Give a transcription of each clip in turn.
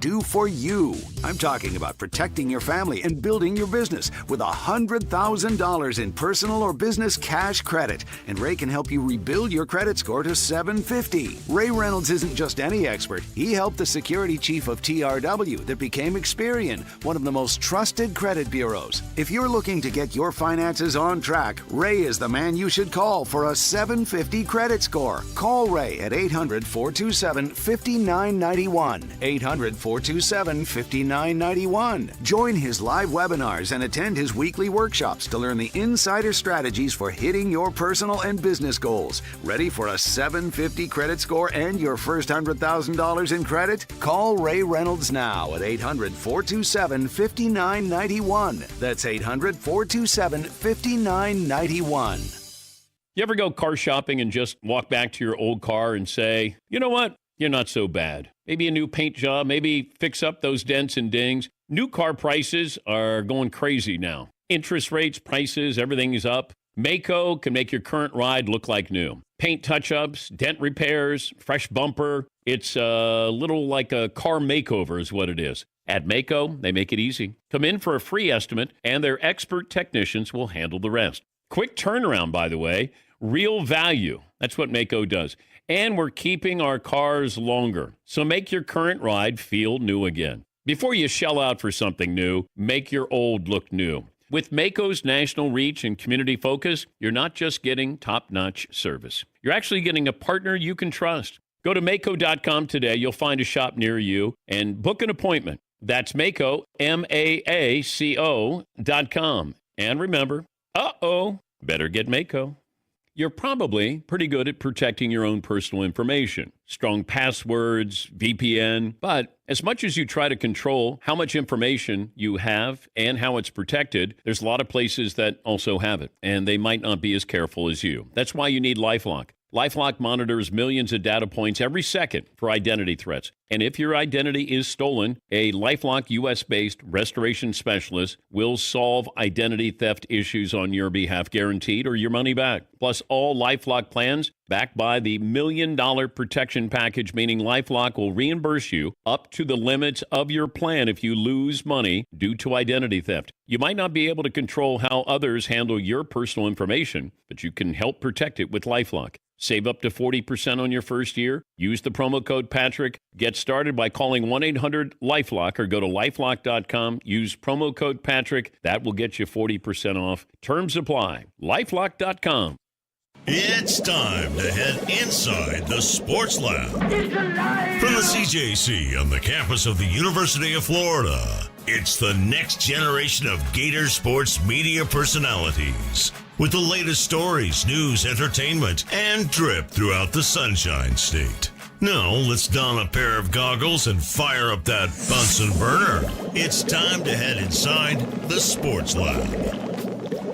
do for you. I'm talking about protecting your family and building your business with $100,000 in personal or business cash credit. And Ray can help you rebuild your credit score to 750. Ray Reynolds isn't just any expert. He helped the security chief of TRW that became Experian, one of the most trusted credit bureaus. If you're looking to get your finances on track, Ray is the man you should call for a 750 credit score. Call Ray at 800-427-5991. 800-427-5991. Join his live webinars and attend his weekly workshops to learn the insider strategies for hitting your personal and business goals. Ready for a 750 credit score and your first $100,000 in credit? Call Ray Reynolds now at 800-427-5991. That's 800-427-5991. You ever go car shopping and just walk back to your old car and say, you know what? You're not so bad. Maybe a new paint job, maybe fix up those dents and dings. New car prices are going crazy now. Interest rates, prices, everything is up. Maaco can make your current ride look like new. Paint touch-ups, dent repairs, fresh bumper. It's a little like a car makeover is what it is. At Maaco, they make it easy. Come in for a free estimate, and their expert technicians will handle the rest. Quick turnaround, by the way. Real value. That's what Maaco does. And we're keeping our cars longer. So make your current ride feel new again. Before you shell out for something new, make your old look new. With Maaco's national reach and community focus, you're not just getting top-notch service. You're actually getting a partner you can trust. Go to Maaco.com today. You'll find a shop near you and book an appointment. That's Maaco, MAACO.com. And remember, better get Maaco. You're probably pretty good at protecting your own personal information. Strong passwords, VPN. But as much as you try to control how much information you have and how it's protected, there's a lot of places that also have it, and they might not be as careful as you. That's why you need LifeLock. LifeLock monitors millions of data points every second for identity threats. And if your identity is stolen, a LifeLock U.S.-based restoration specialist will solve identity theft issues on your behalf, guaranteed, or your money back. Plus, all LifeLock plans backed by the $1 Million Protection Package, meaning LifeLock will reimburse you up to the limits of your plan if you lose money due to identity theft. You might not be able to control how others handle your personal information, but you can help protect it with LifeLock. Save up to 40% on your first year. Use the promo code Patrick. Get started by calling 1-800-LifeLock or go to LifeLock.com. Use promo code Patrick. That will get you 40% off. Terms apply. LifeLock.com. It's time to head inside the Sports Lab. From the CJC on the campus of the University of Florida, it's the next generation of Gator sports media personalities. With the latest stories, news, entertainment, and drip throughout the Sunshine State. Now, let's don a pair of goggles and fire up that Bunsen burner. It's time to head inside the Sports Lab.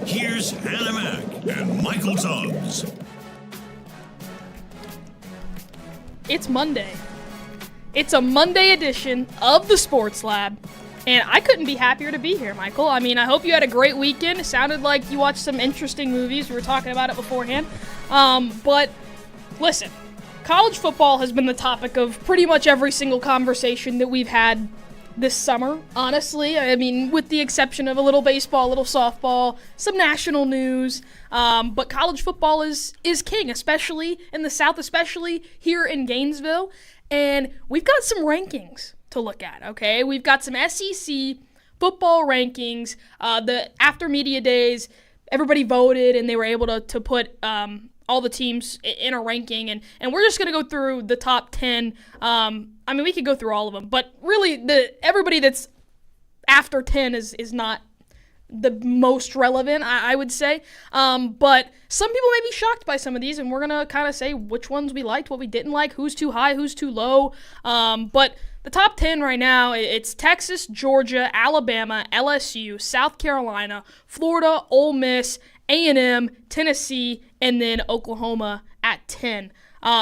Here's Hannah Mack and Michael Tubbs. It's Monday. It's a Monday edition of the Sports Lab. And I couldn't be happier to be here, Michael. I mean, I hope you had a great weekend. It sounded like you watched some interesting movies. We were talking about it beforehand. But listen, college football has been the topic of pretty much every single conversation that we've had this summer, honestly. I mean, with the exception of a little baseball, a little softball, some national news. But college football is king, especially in the South, especially here in Gainesville. And we've got some rankings to look at, okay? We've got some SEC football rankings. After media days, everybody voted, and they were able to put all the teams in a ranking, and we're just going to go through the top 10. I mean, we could go through all of them, but really, everybody that's after 10 is not the most relevant, I would say. But some people may be shocked by some of these, and we're going to kind of say which ones we liked, what we didn't like, who's too high, who's too low. But the top 10 right now, it's Texas, Georgia, Alabama, LSU, South Carolina, Florida, Ole Miss, A&M, Tennessee, and then Oklahoma at 10.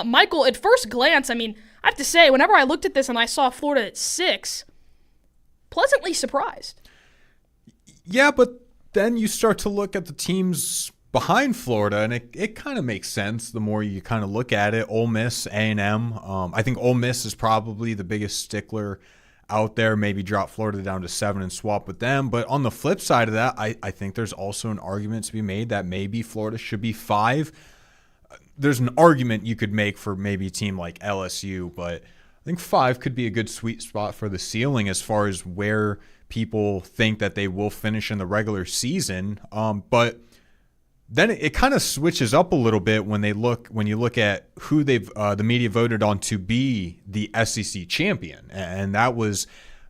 Michael, at first glance, I mean, I have to say, whenever I looked at this and I saw Florida at 6, pleasantly surprised. Yeah, but then you start to look at the teams behind Florida, and it kind of makes sense the more you kind of look at it. Ole Miss, A&M. I think Ole Miss is probably the biggest stickler out there, maybe drop Florida down to 7 and swap with them. But on the flip side of that, I think there's also an argument to be made that maybe Florida should be 5. There's an argument you could make for maybe a team like LSU, but I think 5 could be a good sweet spot for the ceiling as far as where people think that they will finish in the regular season. But then it kind of switches up a little bit when you look at who the media voted on to be the SEC champion, and that was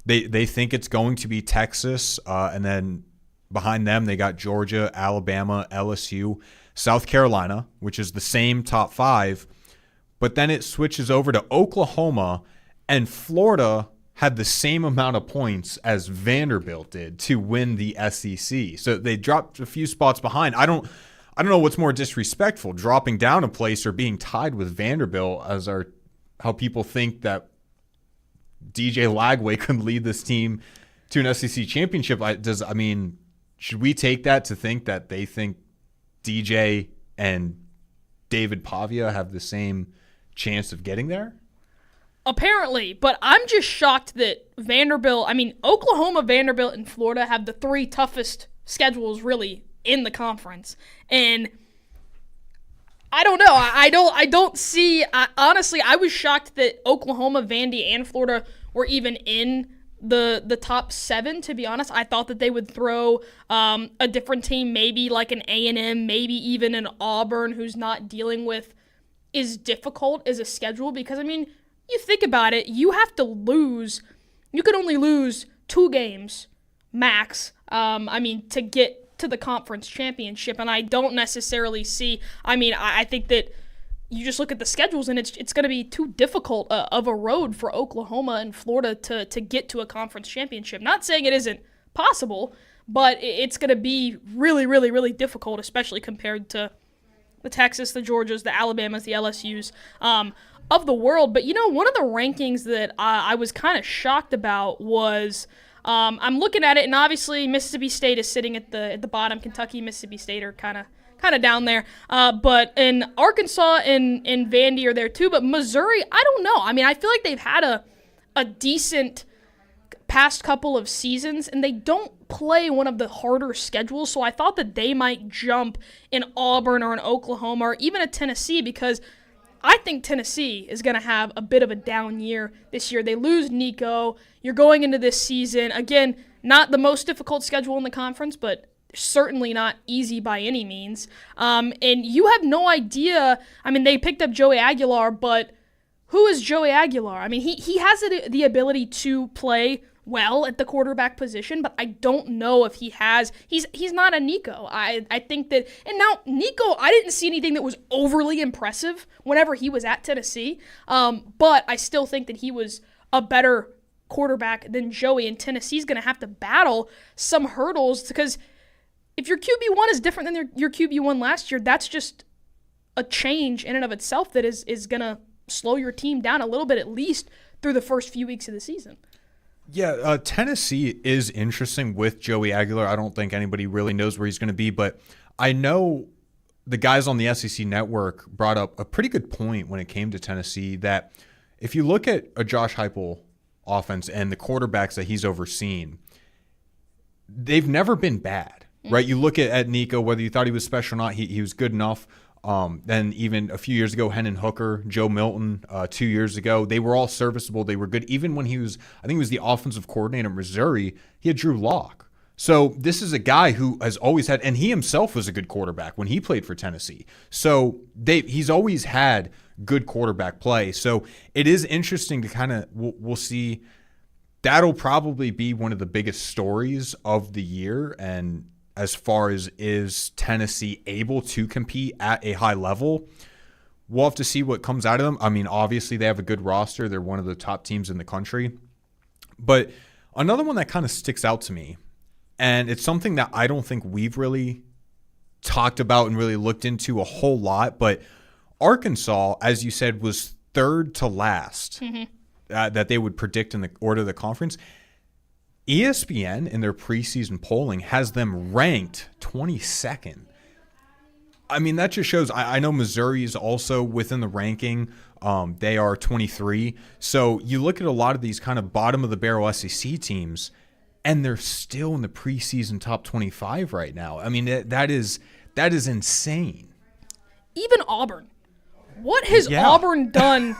they think it's going to be Texas, and then behind them they got Georgia, Alabama, LSU, South Carolina, which is the same top 5, but then it switches over to Oklahoma, and Florida had the same amount of points as Vanderbilt did to win the SEC. So they dropped a few spots behind. I don't know what's more disrespectful, dropping down a place or being tied with Vanderbilt how people think that DJ Lagway could lead this team to an SEC championship. Should we take that to think that they think DJ and David Pavia have the same chance of getting there? Apparently, but I'm just shocked that Oklahoma, Vanderbilt, and Florida have the 3 toughest schedules really in the conference. And I don't know. I don't see. Honestly, I was shocked that Oklahoma, Vandy, and Florida were even in the top 7, to be honest. I thought that they would throw a different team, maybe like an A&M, maybe even an Auburn, who's not dealing with as difficult as a schedule. Because, you think about it, you could only lose 2 games max, to get to the conference championship. And I don't necessarily see, I think that you just look at the schedules and it's going to be too difficult of a road for Oklahoma and Florida to get to a conference championship. Not saying it isn't possible, but it's going to be really, really, really difficult, especially compared to the Texas, the Georgias, the Alabamas, the LSUs of the world. But, one of the rankings that I was kind of shocked about was I'm looking at it, and obviously Mississippi State is sitting at the bottom. Kentucky, Mississippi State are kind of down there. But in Arkansas and Vandy are there too. But Missouri, I don't know. I feel like they've had a decent past couple of seasons, and they don't play one of the harder schedules. So I thought that they might jump in Auburn or in Oklahoma or even a Tennessee, because I think Tennessee is going to have a bit of a down year this year. They lose Nico. You're going into this season. Again, not the most difficult schedule in the conference, but certainly not easy by any means. And you have no idea. They picked up Joey Aguilar, but who is Joey Aguilar? He has the ability to play well at the quarterback position, but I don't know if he has. He's not a Nico. I think that, and now Nico, I didn't see anything that was overly impressive whenever he was at Tennessee, but I still think that he was a better quarterback than Joey, and Tennessee's going to have to battle some hurdles, because if your QB1 is different than your QB1 last year, that's just a change in and of itself that is going to slow your team down a little bit, at least through the first few weeks of the season. Yeah, Tennessee is interesting with Joey Aguilar. I don't think anybody really knows where he's going to be, but I know the guys on the SEC network brought up a pretty good point when it came to Tennessee, that if you look at a Josh Heupel offense and the quarterbacks that he's overseen, they've never been bad, right? You look at Nico, whether you thought he was special or not, he was good enough. Then even a few years ago, Hendon Hooker, Joe Milton, 2 years ago, they were all serviceable. They were good. Even when I think he was the offensive coordinator at Missouri, he had Drew Lock. So this is a guy who has always had, and he himself was a good quarterback when he played for Tennessee. So he's always had good quarterback play. So it is interesting to we'll see. That'll probably be one of the biggest stories of the year. And as far as is Tennessee able to compete at a high level, we'll have to see what comes out of them. Obviously they have a good roster. They're one of the top teams in the country. But another one that kind of sticks out to me, and it's something that I don't think we've really talked about and really looked into a whole lot, but Arkansas, as you said, was third to last that they would predict in the order of the conference. ESPN in their preseason polling has them ranked 22nd. That just shows. I know Missouri is also within the ranking. They are 23. So you look at a lot of these kind of bottom of the barrel SEC teams, and they're still in the preseason top 25 right now. I mean, that is insane. Even Auburn. What has Auburn done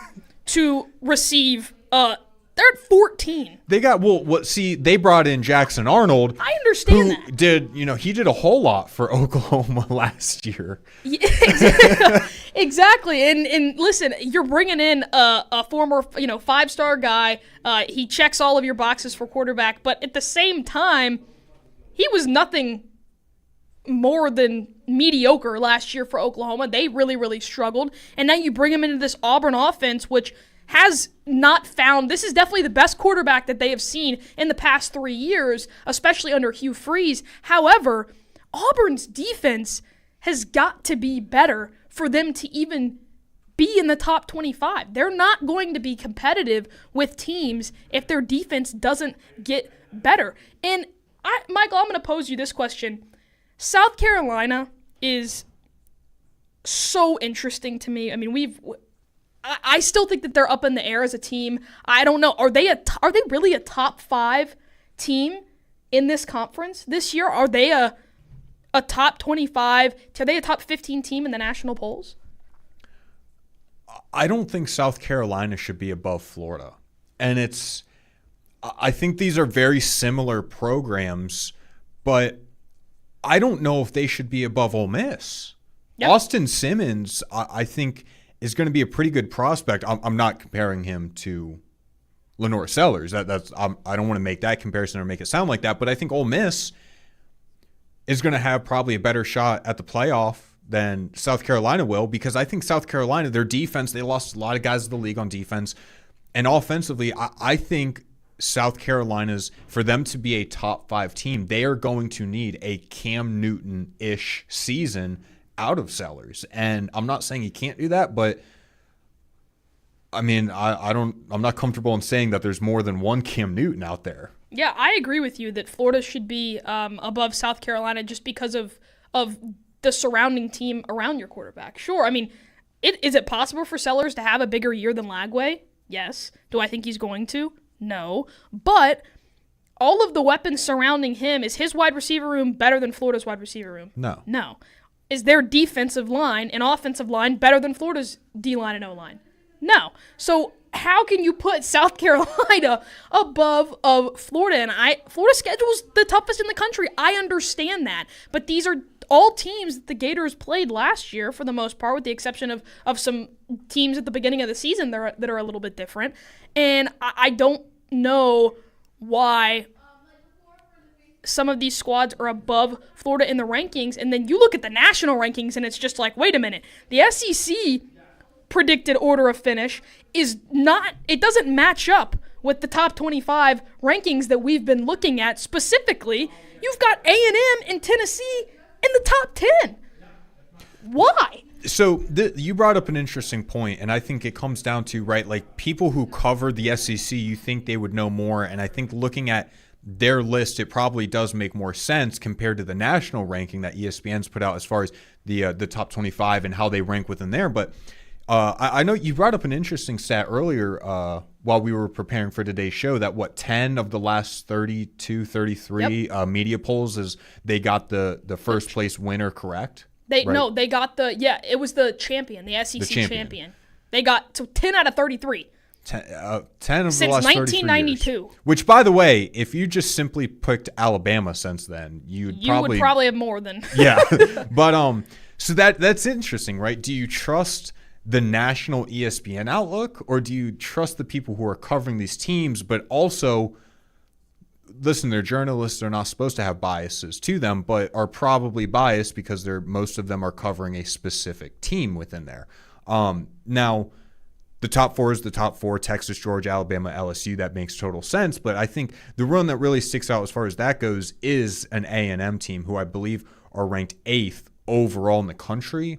to receive they're at 14. They got they brought in Jackson Arnold. I understand that. He did a whole lot for Oklahoma last year. Yeah, exactly. And listen, you're bringing in a former, 5-star guy. He checks all of your boxes for quarterback, but at the same time, he was nothing more than mediocre last year for Oklahoma. They really, really struggled. And now you bring him into this Auburn offense, which has not found, this is definitely the best quarterback that they have seen in the past 3 years, especially under Hugh Freeze. However, Auburn's defense has got to be better for them to even be in the top 25. They're not going to be competitive with teams if their defense doesn't get better. And Michael, I'm going to pose you this question. South Carolina is so interesting to me. I mean, I still think that they're up in the air as a team. I don't know. Are they really a top 5 team in this conference this year? Are they a top 25? Are they a top 15 team in the national polls? I don't think South Carolina should be above Florida. And I think these are very similar programs, but I don't know if they should be above Ole Miss. Yep. Austin Simmons, I think, is going to be a pretty good prospect. I'm not comparing him to Lenore Sellers. I don't want to make that comparison or make it sound like that, but I think Ole Miss is going to have probably a better shot at the playoff than South Carolina will, because I think South Carolina, their defense, they lost a lot of guys in the league on defense. And offensively, I think South Carolina's, for them to be a top 5 team, they are going to need a Cam Newton-ish season out of Sellers. And I'm not saying he can't do that, but I mean, I'm not comfortable in saying that there's more than one Cam Newton out there. Yeah, I agree with you that Florida should be above South Carolina just because of the surrounding team around your quarterback. Sure, I mean, is it possible for Sellers to have a bigger year than Lagway? Yes. Do I think he's going to? No. But all of the weapons surrounding him, is his wide receiver room better than Florida's wide receiver room? No. No. Is their defensive line and offensive line better than Florida's D-line and O-line? No. So how can you put South Carolina above of Florida? And Florida's schedule is the toughest in the country. I understand that. But these are all teams that the Gators played last year for the most part, with the exception of some teams at the beginning of the season that are a little bit different. And I don't know why some of these squads are above Florida in the rankings, and then you look at the national rankings and it's just like, wait a minute, the SEC predicted order of finish it doesn't match up with the top 25 rankings that we've been looking at. Specifically, you've got A&M and Tennessee in the top 10. Why? So you brought up an interesting point, and I think it comes down to, right, like people who cover the SEC, you think they would know more, and I think looking at their list, it probably does make more sense compared to the national ranking that ESPN's put out as far as the top 25 and how they rank within there. But I know you brought up an interesting stat earlier while we were preparing for today's show that 10 of the last 32, 33 media polls is they got the first place winner correct? No, they got it was the champion, the SEC champion. They got 10 out of 33. 10 of the since last 1992. Years. Which, by the way, if you just simply picked Alabama since then, you would probably have more than. Yeah, but so that's interesting, right? Do you trust the national ESPN outlook, or do you trust the people who are covering these teams? But also, listen, they're journalists; they're not supposed to have biases to them, but are probably biased because most of them are covering a specific team within there. Now. The top 4 is the top 4, Texas, Georgia, Alabama, LSU. That makes total sense. But I think the one that really sticks out as far as that goes is an A&M team who I believe are ranked 8th overall in the country.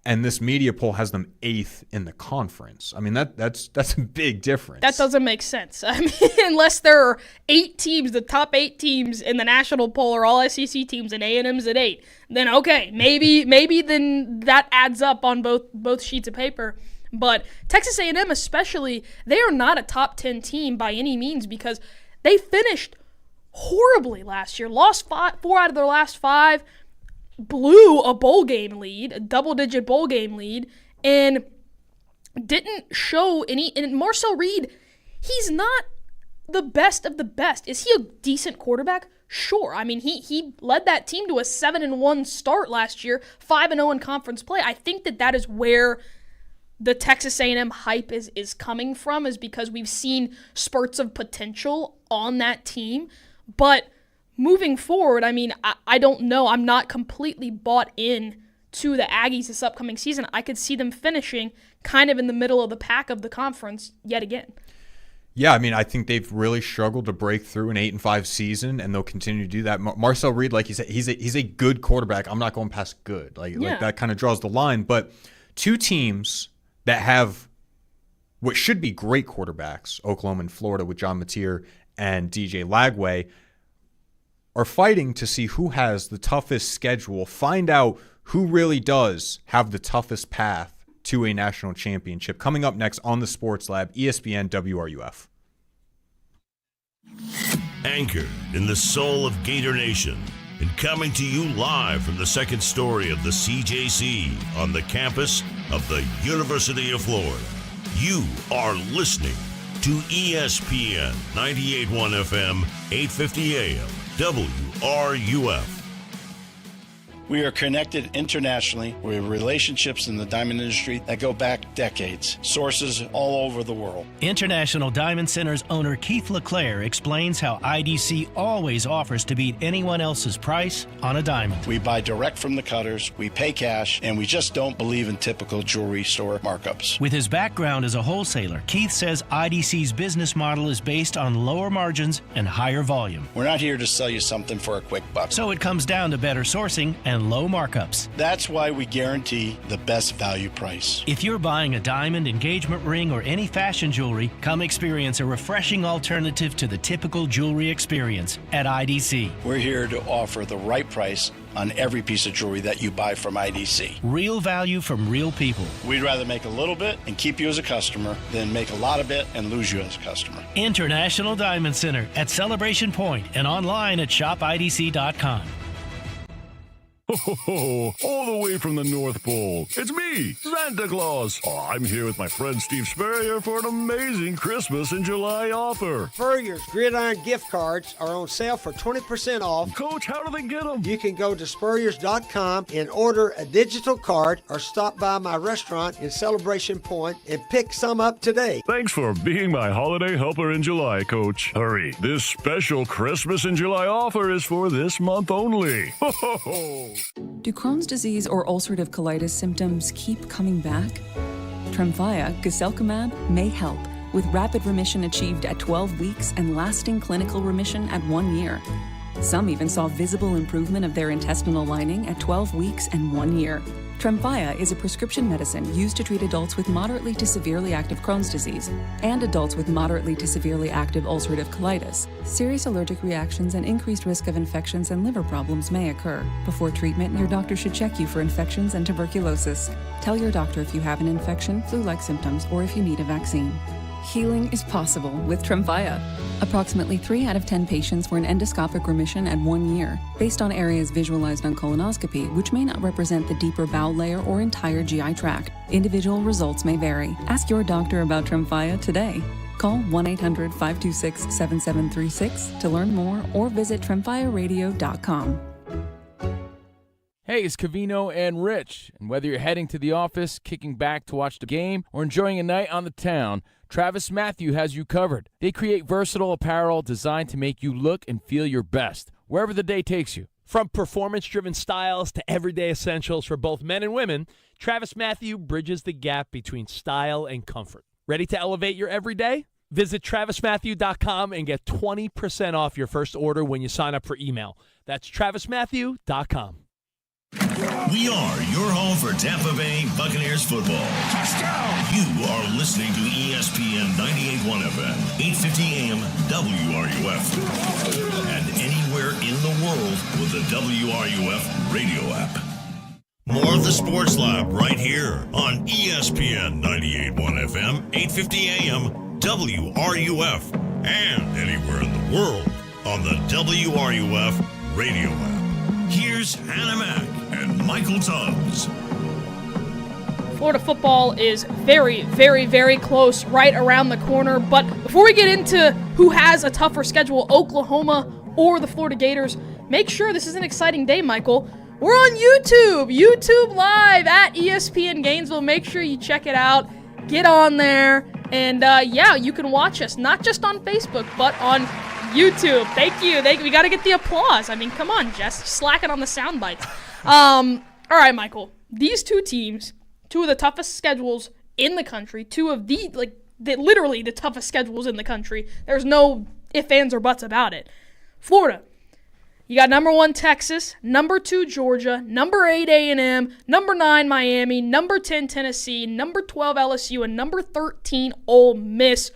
And this media poll has them 8th in the conference. I mean, that's a big difference. That doesn't make sense. I mean, unless there are 8 teams, the top 8 teams in the national poll are all SEC teams and A&M's at 8, then okay, maybe then that adds up on both sheets of paper. But Texas A&M especially, they are not a top 10 team by any means because they finished horribly last year. Lost 4 out of their last 5, blew a bowl game lead, a double-digit bowl game lead, and didn't show any. And Marcel Reed, he's not the best of the best. Is he a decent quarterback? Sure. I mean, he led that team to a 7-1 start last year, 5-0 in conference play. I think that is where the Texas A&M hype is coming from, is because we've seen spurts of potential on that team. But moving forward, I mean, I don't know. I'm not completely bought in to the Aggies this upcoming season. I could see them finishing kind of in the middle of the pack of the conference yet again. Yeah, I mean, I think they've really struggled to break through an 8-5 season, and they'll continue to do that. Marcel Reed, like you said, he's a good quarterback. I'm not going past good. Like that kind of draws the line. But two teams that have what should be great quarterbacks, Oklahoma and Florida with John Mateer and DJ Lagway, are fighting to see who has the toughest schedule, find out who really does have the toughest path to a national championship. Coming up next on the Sports Lab, ESPN WRUF. Anchored in the soul of Gator Nation and coming to you live from the second story of the CJC on the campus of the University of Florida. You are listening to ESPN 98.1 FM, 850 AM, WRUF. We are connected internationally with relationships in the diamond industry that go back decades, sources all over the world. International Diamond Center's owner Keith LeClaire explains how IDC always offers to beat anyone else's price on a diamond. We buy direct from the cutters, we pay cash, and we just don't believe in typical jewelry store markups. With his background as a wholesaler, Keith says IDC's business model is based on lower margins and higher volume. We're not here to sell you something for a quick buck. So it comes down to better sourcing and low markups. That's why we guarantee the best value price. If you're buying a diamond, engagement ring, or any fashion jewelry, come experience a refreshing alternative to the typical jewelry experience at IDC. We're here to offer the right price on every piece of jewelry that you buy from IDC. Real value from real people. We'd rather make a little bit and keep you as a customer than make a lot of it and lose you as a customer. International Diamond Center at Celebration Point and online at shopidc.com. Ho, ho, ho. All the way from the North Pole, it's me, Santa Claus. Oh, I'm here with my friend Steve Spurrier for an amazing Christmas in July offer. Spurrier's Gridiron gift cards are on sale for 20% off. Coach, how do they get them? You can go to Spurriers.com and order a digital card or stop by my restaurant in Celebration Point and pick some up today. Thanks for being my holiday helper in July, Coach. Hurry, this special Christmas in July offer is for this month only. Ho, ho, ho. Do Crohn's disease or ulcerative colitis symptoms keep coming back? Tremfya, guselkumab, may help, with rapid remission achieved at 12 weeks and lasting clinical remission at 1 year. Some even saw visible improvement of their intestinal lining at 12 weeks and 1 year. Tremfya is a prescription medicine used to treat adults with moderately to severely active Crohn's disease and adults with moderately to severely active ulcerative colitis. Serious allergic reactions and increased risk of infections and liver problems may occur. Before treatment, your doctor should check you for infections and tuberculosis. Tell your doctor if you have an infection, flu-like symptoms, or if you need a vaccine. Healing is possible with Tremfya. Approximately 3 out of 10 patients were in endoscopic remission at 1 year, based on areas visualized on colonoscopy, which may not represent the deeper bowel layer or entire GI tract. Individual results may vary. Ask your doctor about Tremfya today. Call 1-800-526-7736 to learn more or visit tremfyaradio.com. Hey, it's Cavino and Rich, and whether you're heading to the office, kicking back to watch the game, or enjoying a night on the town, Travis Matthew has you covered. They create versatile apparel designed to make you look and feel your best, wherever the day takes you. From performance-driven styles to everyday essentials for both men and women, Travis Matthew bridges the gap between style and comfort. Ready to elevate your everyday? Visit TravisMatthew.com and get 20% off your first order when you sign up for email. That's TravisMatthew.com. We are your home for Tampa Bay Buccaneers football. Touchdown! You are listening to ESPN 98.1 FM, 850 AM, WRUF. And anywhere in the world with the WRUF radio app. More of the Sports Lab right here on ESPN 98.1 FM, 850 AM, WRUF, and anywhere in the world on the WRUF radio app. Here's Hannah Mack and Michael Tubbs. Florida football is very, very, very close, right around the corner. But before we get into who has a tougher schedule, Oklahoma or the Florida Gators, make sure this is an exciting day, Michael. We're on YouTube Live at ESPN Gainesville. Make sure you check it out. Get on there. And, you can watch us, not just on Facebook, but on YouTube. Thank you. We got to get the applause. I mean, come on, Jess. Slacking on the sound bites. All right, Michael. These two teams, two of the toughest schedules in the country, two of literally the toughest schedules in the country. There's no ifs, ands, or buts about it. Florida, you got number 1 Texas, number 2 Georgia, number 8 A&M, number 9 Miami, number 10 Tennessee, number 12 LSU, and number 13 Ole Miss.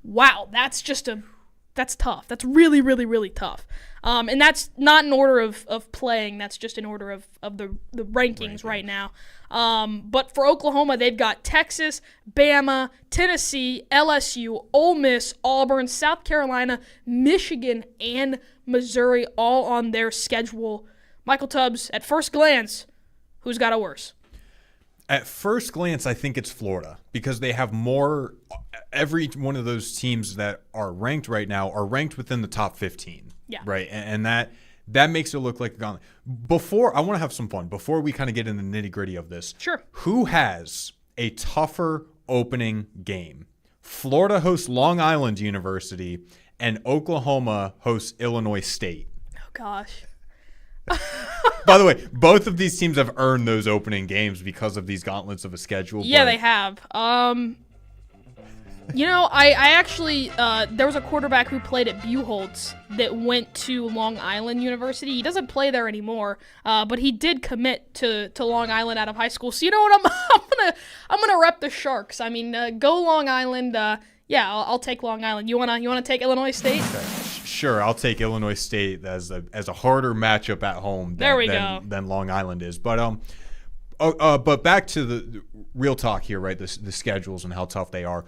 Wow, that's tough. That's really, really, really tough. And that's not in order of playing. That's just in order of the rankings right now. But for Oklahoma, they've got Texas, Bama, Tennessee, LSU, Ole Miss, Auburn, South Carolina, Michigan, and Missouri all on their schedule. Michael Tubbs, at first glance, who's got it worse? At first glance, I think it's Florida because they have more. Every one of those teams that are ranked right now are ranked within the top 15. Yeah. Right. And that makes it look like a gauntlet. I want to have some fun before we kind of get in the nitty gritty of this. Sure. Who has a tougher opening game? Florida hosts Long Island University and Oklahoma hosts Illinois State. Oh, gosh. By the way, both of these teams have earned those opening games because of these gauntlets of a schedule. Yeah, they have. I actually, there was a quarterback who played at Buchholz that went to Long Island University. He doesn't play there anymore, but he did commit to Long Island out of high school. So you know what? I'm gonna rep the Sharks. I mean, go Long Island. I'll take Long Island. You wanna take Illinois State? Okay. Sure, I'll take Illinois State as a harder matchup at home than Long Island is. But but back to the real talk here, right? The schedules and how tough they are.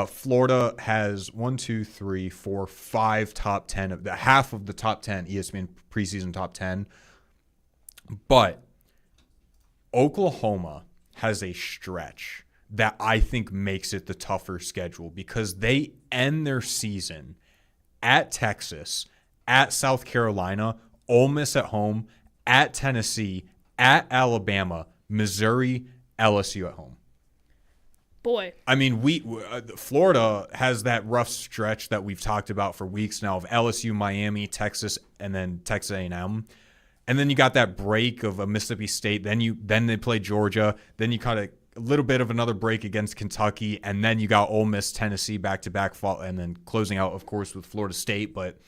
Florida has 5 top 10 half of the top 10 ESPN preseason top 10. But Oklahoma has a stretch that I think makes it the tougher schedule because they end their season at Texas, at South Carolina, Ole Miss at home, at Tennessee, at Alabama, Missouri, LSU at home. Boy. I mean, Florida has that rough stretch that we've talked about for weeks now of LSU, Miami, Texas, and then Texas A&M. And then you got that break of a Mississippi State. Then they play Georgia. Then you kind of a little bit of another break against Kentucky, and then you got Ole Miss, Tennessee back-to-back, and then closing out, of course, with Florida State. But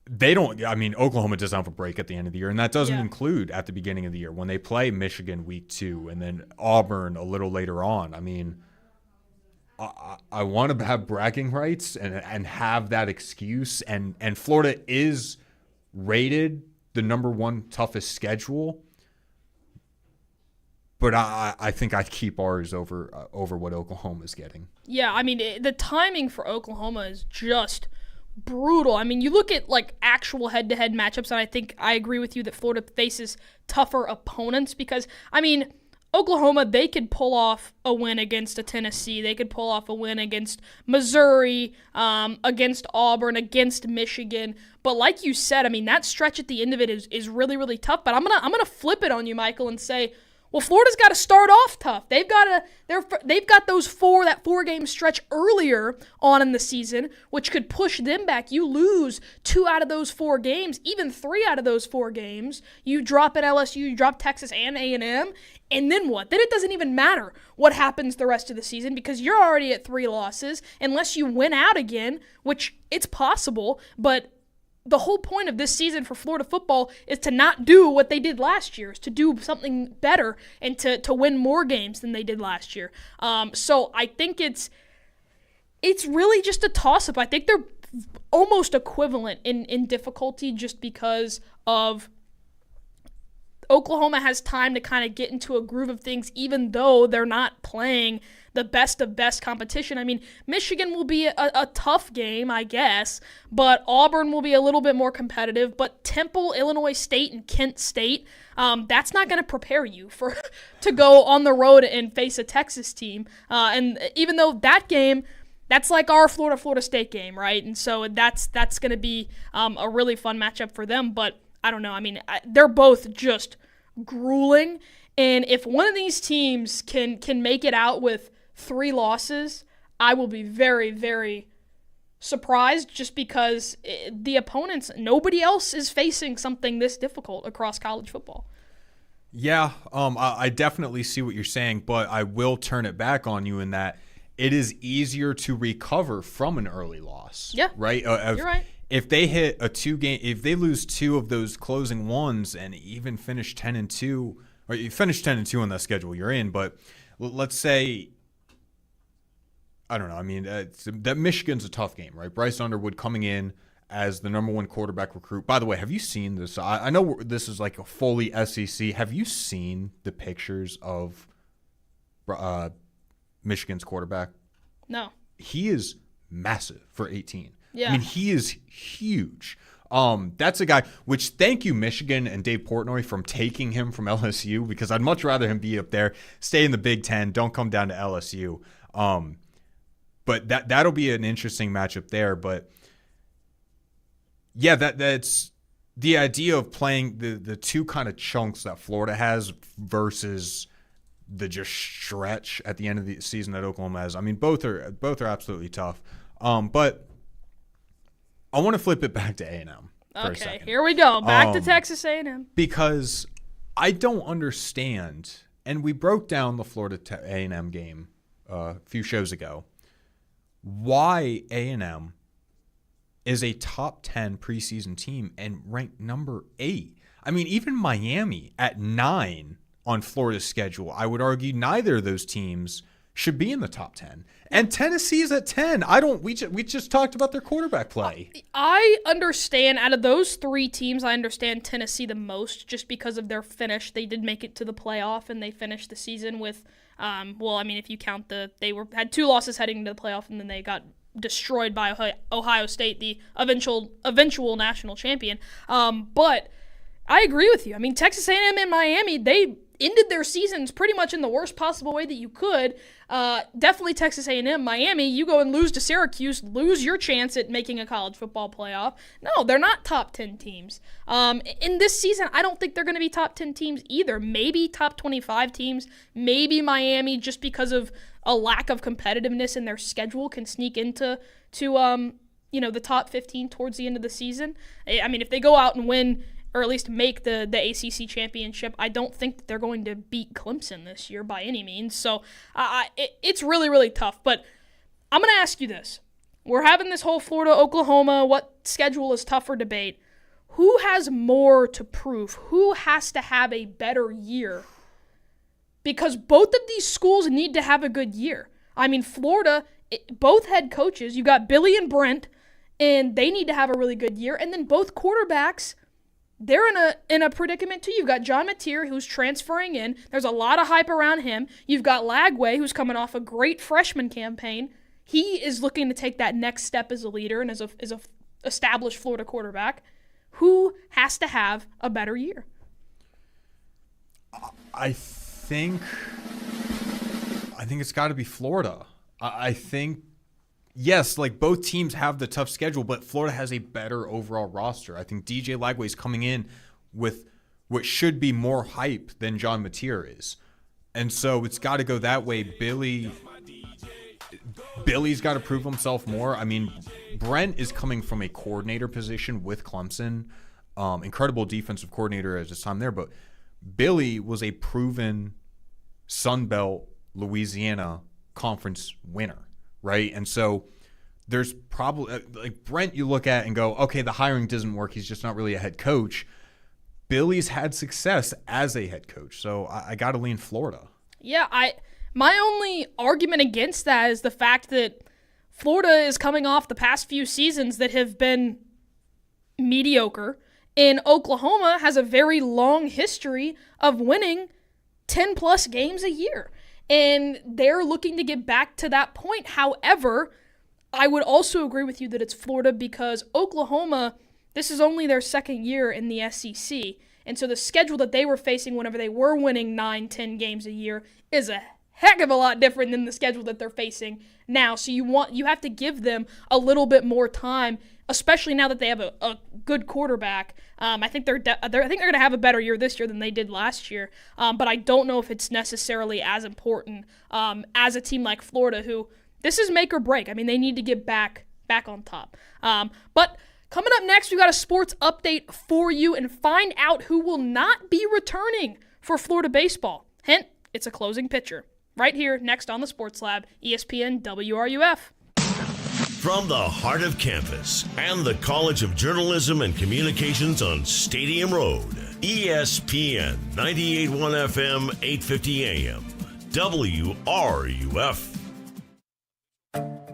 they don't – I mean, Oklahoma doesn't have a break at the end of the year, and that doesn't include at the beginning of the year when they play Michigan week 2 and then Auburn a little later on. I mean, I want to have bragging rights and have that excuse, and Florida is rated the number 1 toughest schedule. But I think I'd keep ours over what Oklahoma's getting. Yeah, I mean, the timing for Oklahoma is just brutal. I mean, you look at like actual head-to-head matchups, and I think I agree with you that Florida faces tougher opponents because, I mean, Oklahoma, they could pull off a win against a Tennessee. They could pull off a win against Missouri, against Auburn, against Michigan. But like you said, I mean, that stretch at the end of it is really, really tough. But I'm gonna flip it on you, Michael, and say, well, Florida's got to start off tough. They've got those 4-game stretch earlier on in the season, which could push them back. You lose 2 out of those 4 games, even 3 out of those 4 games. You drop at LSU, you drop Texas and A&M, and then what? Then it doesn't even matter what happens the rest of the season because you're already at 3 losses unless you win out again, which it's possible, but the whole point of this season for Florida football is to not do what they did last year, is to do something better and to win more games than they did last year. So I think it's really just a toss-up. I think they're almost equivalent in difficulty just because of Oklahoma has time to kind of get into a groove of things, even though they're not playing the best of best competition. I mean, Michigan will be a tough game, I guess, but Auburn will be a little bit more competitive. But Temple, Illinois State, and Kent State, that's not going to prepare you to go on the road and face a Texas team. And even though that game, that's like our Florida State game, right? And so that's going to be a really fun matchup for them. But I don't know. I mean, they're both just grueling. And if one of these teams can make it out with 3 losses, I will be very, very surprised, just because the opponents, nobody else is facing something this difficult across college football. Yeah, I definitely see what you're saying, but I will turn it back on you in that it is easier to recover from an early loss. Yeah, right. You're right. If they hit a 2-game, if they lose 2 of those closing ones and even finish 10-2, or you finish 10-2 on that schedule you're in, but let's say, I don't know. I mean, that Michigan's a tough game, right? Bryce Underwood coming in as the number 1 quarterback recruit. By the way, have you seen this? I know this is like a fully SEC. Have you seen the pictures of Michigan's quarterback? No. He is massive for 18. Yeah. I mean, he is huge. That's a guy, which thank you, Michigan and Dave Portnoy, from taking him from LSU, because I'd much rather him be up there, stay in the Big Ten, don't come down to LSU. But that'll be an interesting matchup there. But yeah, that's the idea of playing the 2 kind of chunks that Florida has versus the just stretch at the end of the season that Oklahoma has. I mean, both are absolutely tough. But I want to flip it back to A&M for a second. Okay, here we go. Back to Texas A&M. Because I don't understand, and we broke down the Florida A&M game a few shows ago, why A&M is a top 10 preseason team and ranked number 8. I mean, even Miami at 9 on Florida's schedule, I would argue neither of those teams should be in the top 10. And Tennessee's at 10. We just talked about their quarterback play. I understand, out of those 3 teams, I understand Tennessee the most, just because of their finish. They did make it to the playoff, and they finished the season with, if you count they had 2 losses heading into the playoff, and then they got destroyed by Ohio State, the eventual national champion. But I agree with you. I mean, Texas A&M and Miami, they ended their seasons pretty much in the worst possible way that you could. Definitely Texas A&M. Miami, you go and lose to Syracuse, lose your chance at making a college football playoff. No, they're not top 10 teams. In this season, I don't think they're going to be top 10 teams either. Maybe top 25 teams. Maybe Miami, just because of a lack of competitiveness in their schedule, can sneak into the top 15 towards the end of the season. I mean, if they go out and win, or at least make the ACC championship, I don't think that they're going to beat Clemson this year by any means. So it's really, really tough. But I'm going to ask you this. We're having this whole Florida-Oklahoma, what schedule is tougher debate. Who has more to prove? Who has to have a better year? Because both of these schools need to have a good year. I mean, Florida, both head coaches, you got Billy and Brent, and they need to have a really good year. And then both quarterbacks, they're in a predicament too. You've got John Mateer, who's transferring in. There's a lot of hype around him. You've got Lagway, who's coming off a great freshman campaign. He is looking to take that next step as a leader and as a established Florida quarterback. Who has to have a better year? I think it's got to be Florida. I think, yes, like both teams have the tough schedule, but Florida has a better overall roster. I think DJ Lagway is coming in with what should be more hype than John Mateer is. And so it's got to go that way. Billy's got to prove himself more. I mean, Brent is coming from a coordinator position with Clemson. Incredible defensive coordinator at his time there, but Billy was a proven Sun Belt Louisiana Conference winner, right? And so there's probably, like Brent, you look at and go, okay, the hiring doesn't work. He's just not really a head coach. Billy's had success as a head coach, so I got to lean Florida. Yeah, my only argument against that is the fact that Florida is coming off the past few seasons that have been mediocre, And Oklahoma has a very long history of winning 10-plus games a year. And they're looking to get back to that point. However, I would also agree with you that it's Florida because Oklahoma, this is only their second year in the SEC. And so the schedule that they were facing whenever they were winning 9-10 games a year is a heck of a lot different than the schedule that they're facing now. So you have to give them a little bit more time, especially now that they have a good quarterback. I think they're going to have a better year this year than they did last year. But I don't know if it's necessarily as important as a team like Florida, who this is make or break. I mean, they need to get back on top. But coming up next, we've got a sports update for you and find out who will not be returning for Florida baseball. Hint, it's a closing pitcher. Right here, next on the Sports Lab, ESPN WRUF. From the heart of campus and the College of Journalism and Communications on Stadium Road, ESPN 98.1 FM, 850 AM, WRUF.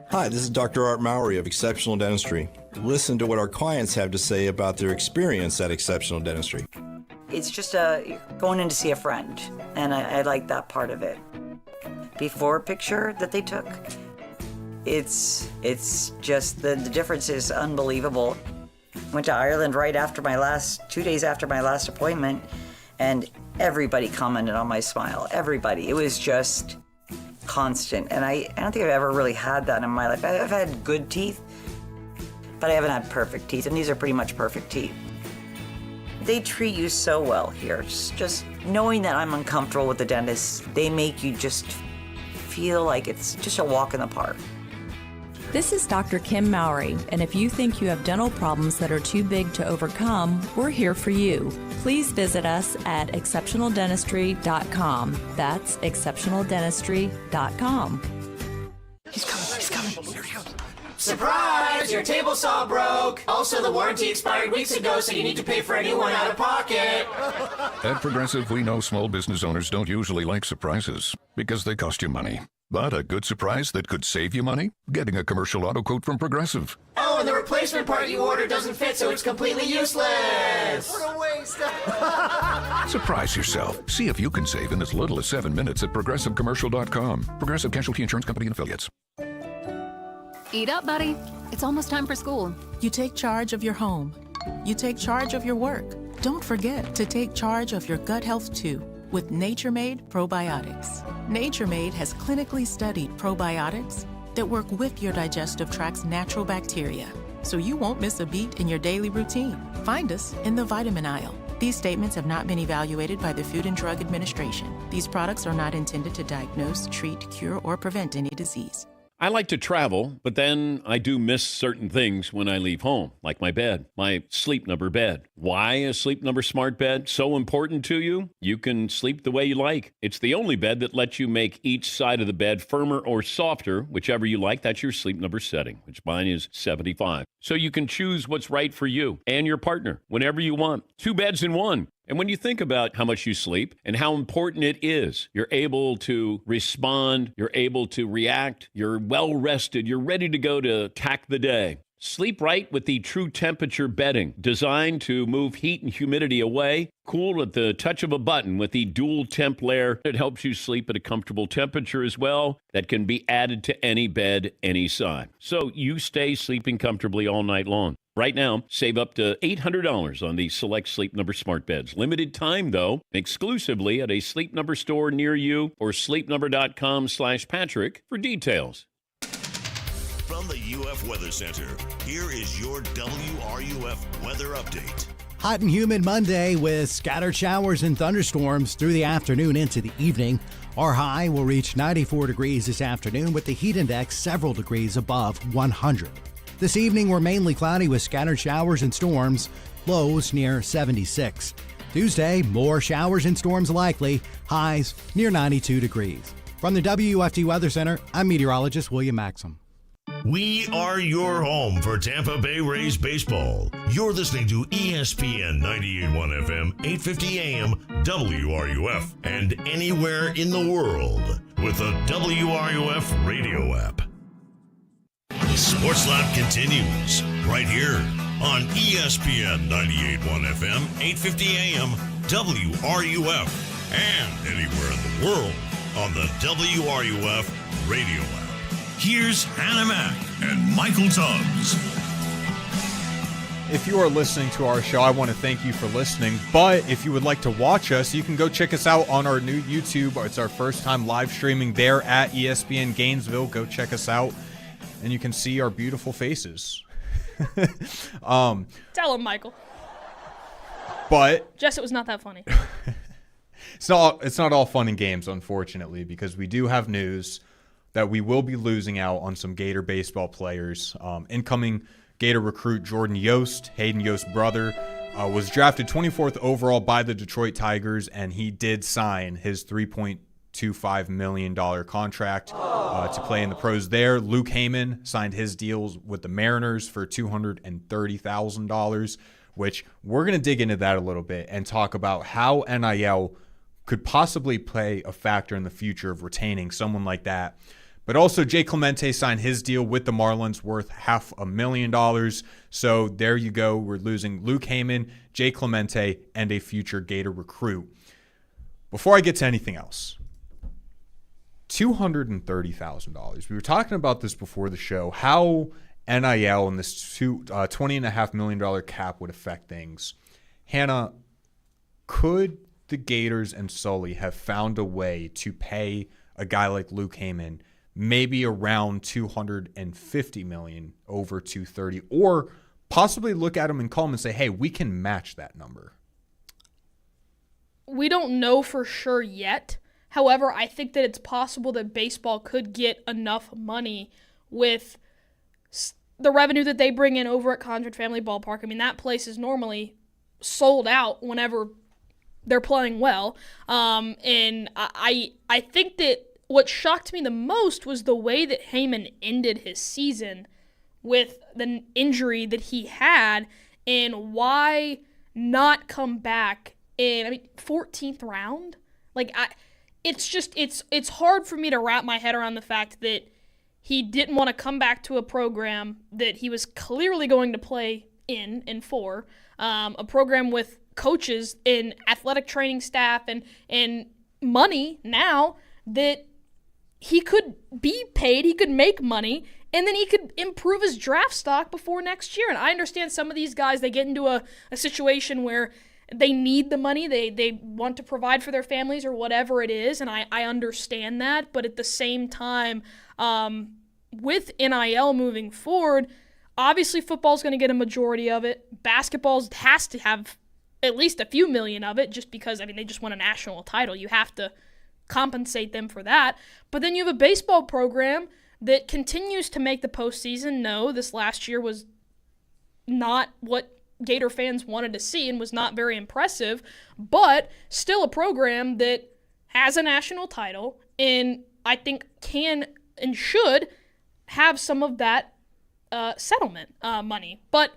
Hi, this is Dr. Art Mowry of Exceptional Dentistry. Listen to what our clients have to say about their experience at Exceptional Dentistry. It's just going in to see a friend, and I like that part of it. Before picture that they took, it's just the difference is unbelievable. Went to Ireland right after 2 days after my last appointment, and everybody commented on my smile. Everybody. It was just constant, and I don't think I've ever really had that in my life. I've had good teeth, but I haven't had perfect teeth, and these are pretty much perfect teeth. They treat you so well here. Just knowing that I'm uncomfortable with the dentist, they make you just feel like it's just a walk in the park. This is Dr. Kim Mowry, and if you think you have dental problems that are too big to overcome, we're here for you. Please visit us at exceptionaldentistry.com. That's exceptionaldentistry.com. He's coming. Here he goes. Surprise! Your table saw broke. Also, the warranty expired weeks ago, so you need to pay for a new one out of pocket. At Progressive, we know small business owners don't usually like surprises because they cost you money. But a good surprise that could save you money? Getting a commercial auto quote from Progressive. Oh, and the replacement part you ordered doesn't fit, so it's completely useless. What a waste. Surprise yourself. See if you can save in as little as 7 minutes at ProgressiveCommercial.com. Progressive Casualty Insurance Company and Affiliates. Eat up, buddy. It's almost time for school. You take charge of your home. You take charge of your work. Don't forget to take charge of your gut health, too, with Nature Made Probiotics. Nature Made has clinically studied probiotics that work with your digestive tract's natural bacteria, so you won't miss a beat in your daily routine. Find us in the vitamin aisle. These statements have not been evaluated by the Food and Drug Administration. These products are not intended to diagnose, treat, cure, or prevent any disease. I like to travel, but then I do miss certain things when I leave home, like my bed, my Sleep Number bed. Why is Sleep Number Smart Bed so important to you? You can sleep the way you like. It's the only bed that lets you make each side of the bed firmer or softer, whichever you like. That's your Sleep Number setting, which mine is 75. So you can choose what's right for you and your partner whenever you want. 2 beds in one. And when you think about how much you sleep and how important it is, you're able to respond, you're able to react, you're well rested, you're ready to go to attack the day. Sleep right with the True Temperature bedding, designed to move heat and humidity away, cool at the touch of a button with the dual temp layer. It helps you sleep at a comfortable temperature as well that can be added to any bed, any side. So you stay sleeping comfortably all night long. Right now, save up to $800 on the select Sleep Number smart beds. Limited time, though, exclusively at a Sleep Number store near you or sleepnumber.com/Patrick for details. From the UF Weather Center, here is your WRUF weather update. Hot and humid Monday with scattered showers and thunderstorms through the afternoon into the evening. Our high will reach 94 degrees this afternoon with the heat index several degrees above 100. This evening, we're mainly cloudy with scattered showers and storms, lows near 76. Tuesday, more showers and storms likely, highs near 92 degrees. From the WFT Weather Center, I'm meteorologist William Maxim. We are your home for Tampa Bay Rays baseball. You're listening to ESPN 98.1 FM, 850 AM, WRUF, and anywhere in the world with the WRUF radio app. The Sports Lab continues right here on ESPN 98.1 FM, 850 AM, WRUF, and anywhere in the world on the WRUF radio app. Here's Hannah Mack and Michael Tubbs. If you are listening to our show, I want to thank you for listening. But if you would like to watch us, you can go check us out on our new YouTube. It's our first time live streaming there at ESPN Gainesville. Go check us out, and you can see our beautiful faces. Tell him, Michael. But Jess, it was not that funny. it's not all fun and games, unfortunately, because we do have news that we will be losing out on some Gator baseball players. Incoming Gator recruit Jordan Yost, Hayden Yost's brother, was drafted 24th overall by the Detroit Tigers, and he did sign his $3.25 million contract to play in the pros there. Luke Heyman signed his deals with the Mariners for $230,000, which we're going to dig into that a little bit and talk about how NIL could possibly play a factor in the future of retaining someone like that. But also, Jay Clemente signed his deal with the Marlins worth $500,000. So there you go. We're losing Luke Heyman, Jay Clemente, and a future Gator recruit. Before I get to anything else, $230,000. We were talking about this before the show, how NIL and this $20.5 million cap would affect things. Hannah, could the Gators and Sully have found a way to pay a guy like Luke Heyman maybe around $250 million over $230, or possibly look at him and call him and say, hey, we can match that number? We don't know for sure yet. However, I think that it's possible that baseball could get enough money with the revenue that they bring in over at Condren Family Ballpark. I mean, that place is normally sold out whenever they're playing well. And I think that what shocked me the most was the way that Heyman ended his season with the injury that he had, and why not come back in 14th round? It's hard for me to wrap my head around the fact that he didn't want to come back to a program that he was clearly going to play in for, a program with coaches and athletic training staff and money now that he could be paid, he could make money, and then he could improve his draft stock before next year. And I understand some of these guys, they get into a situation where they need the money, they want to provide for their families or whatever it is, and I understand that. But at the same time, with NIL moving forward, obviously football's going to get a majority of it. Basketball has to have at least a few million of it, just because, they just won a national title. You have to compensate them for that. But then you have a baseball program that continues to make the postseason. No, this last year was not what Gator fans wanted to see and was not very impressive, but still a program that has a national title and I think can and should have some of that settlement money. But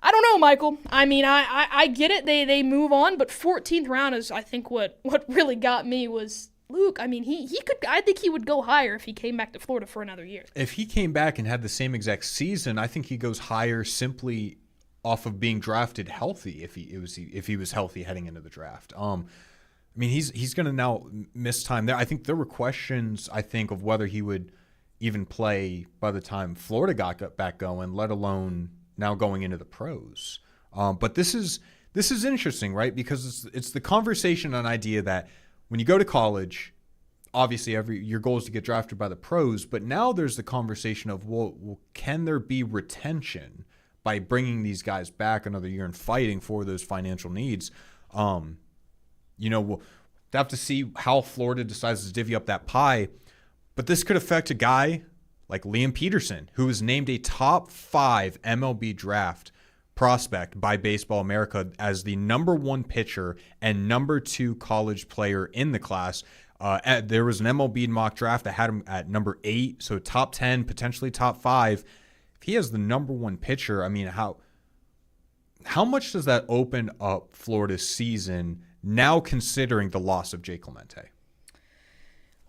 I don't know, Michael. I get it. They move on, but 14th round is, I think, what really got me was Luke. He could. I think he would go higher if he came back to Florida for another year. If he came back and had the same exact season, I think he goes higher simply off of being drafted healthy. If he was healthy heading into the draft. He's going to now miss time there. I think there were questions, of whether he would even play by the time Florida got back going, let alone now going into the pros. But this is interesting, right? Because it's the conversation on idea that when you go to college, obviously your goal is to get drafted by the pros, but now there's the conversation of, well, can there be retention by bringing these guys back another year and fighting for those financial needs? We'll have to see how Florida decides to divvy up that pie, but this could affect a guy like Liam Peterson, who was named a top 5 MLB draft prospect by Baseball America as the number 1 pitcher and number 2 college player in the class. There was an MLB mock draft that had him at number 8, so top 10, potentially top 5. If he has the number 1 pitcher, how much does that open up Florida's season now, considering the loss of Jay Clemente?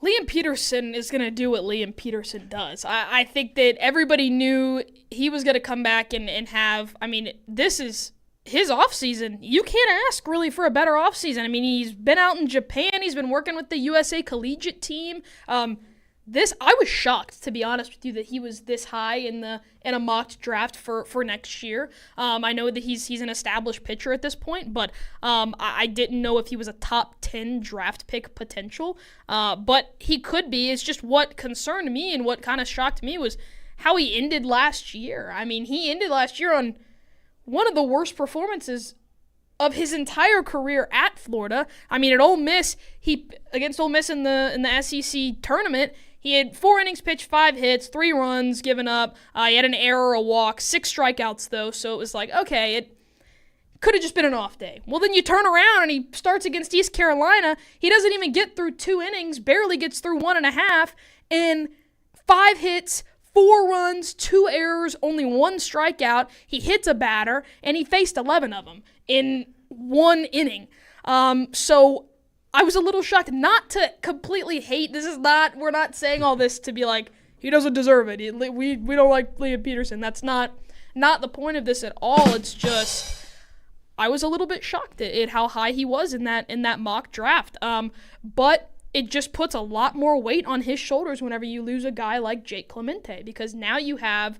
Liam Peterson is going to do what Liam Peterson does. I think that everybody knew he was going to come back and have, I mean, this is his offseason. You can't ask really for a better offseason. I mean, he's been out in Japan. He's been working with the USA collegiate team. I was shocked, to be honest with you, that he was this high in a mock draft for next year. I know that he's an established pitcher at this point, but I didn't know if he was a top 10 draft pick potential. But he could be. It's just what concerned me and what kind of shocked me was how he ended last year. I mean, he ended last year on one of the worst performances of his entire career at Florida. I mean, at Ole Miss, against Ole Miss in the SEC tournament, he had 4 innings pitched, 5 hits, 3 runs given up. He had an error, a walk, 6 strikeouts, though. So it was like, okay, it could have just been an off day. Well, then you turn around and he starts against East Carolina. He doesn't even get through 2 innings, barely gets through 1.5, and 5 hits, 4 runs, 2 errors, only 1 strikeout. He hits a batter, and he faced 11 of them in 1 inning. So I was a little shocked, not to completely hate. We're not saying all this to be like, he doesn't deserve it. We don't like Liam Peterson. That's not the point of this at all. It's just, I was a little bit shocked at how high he was in that mock draft. But it just puts a lot more weight on his shoulders whenever you lose a guy like Jake Clemente, because now you have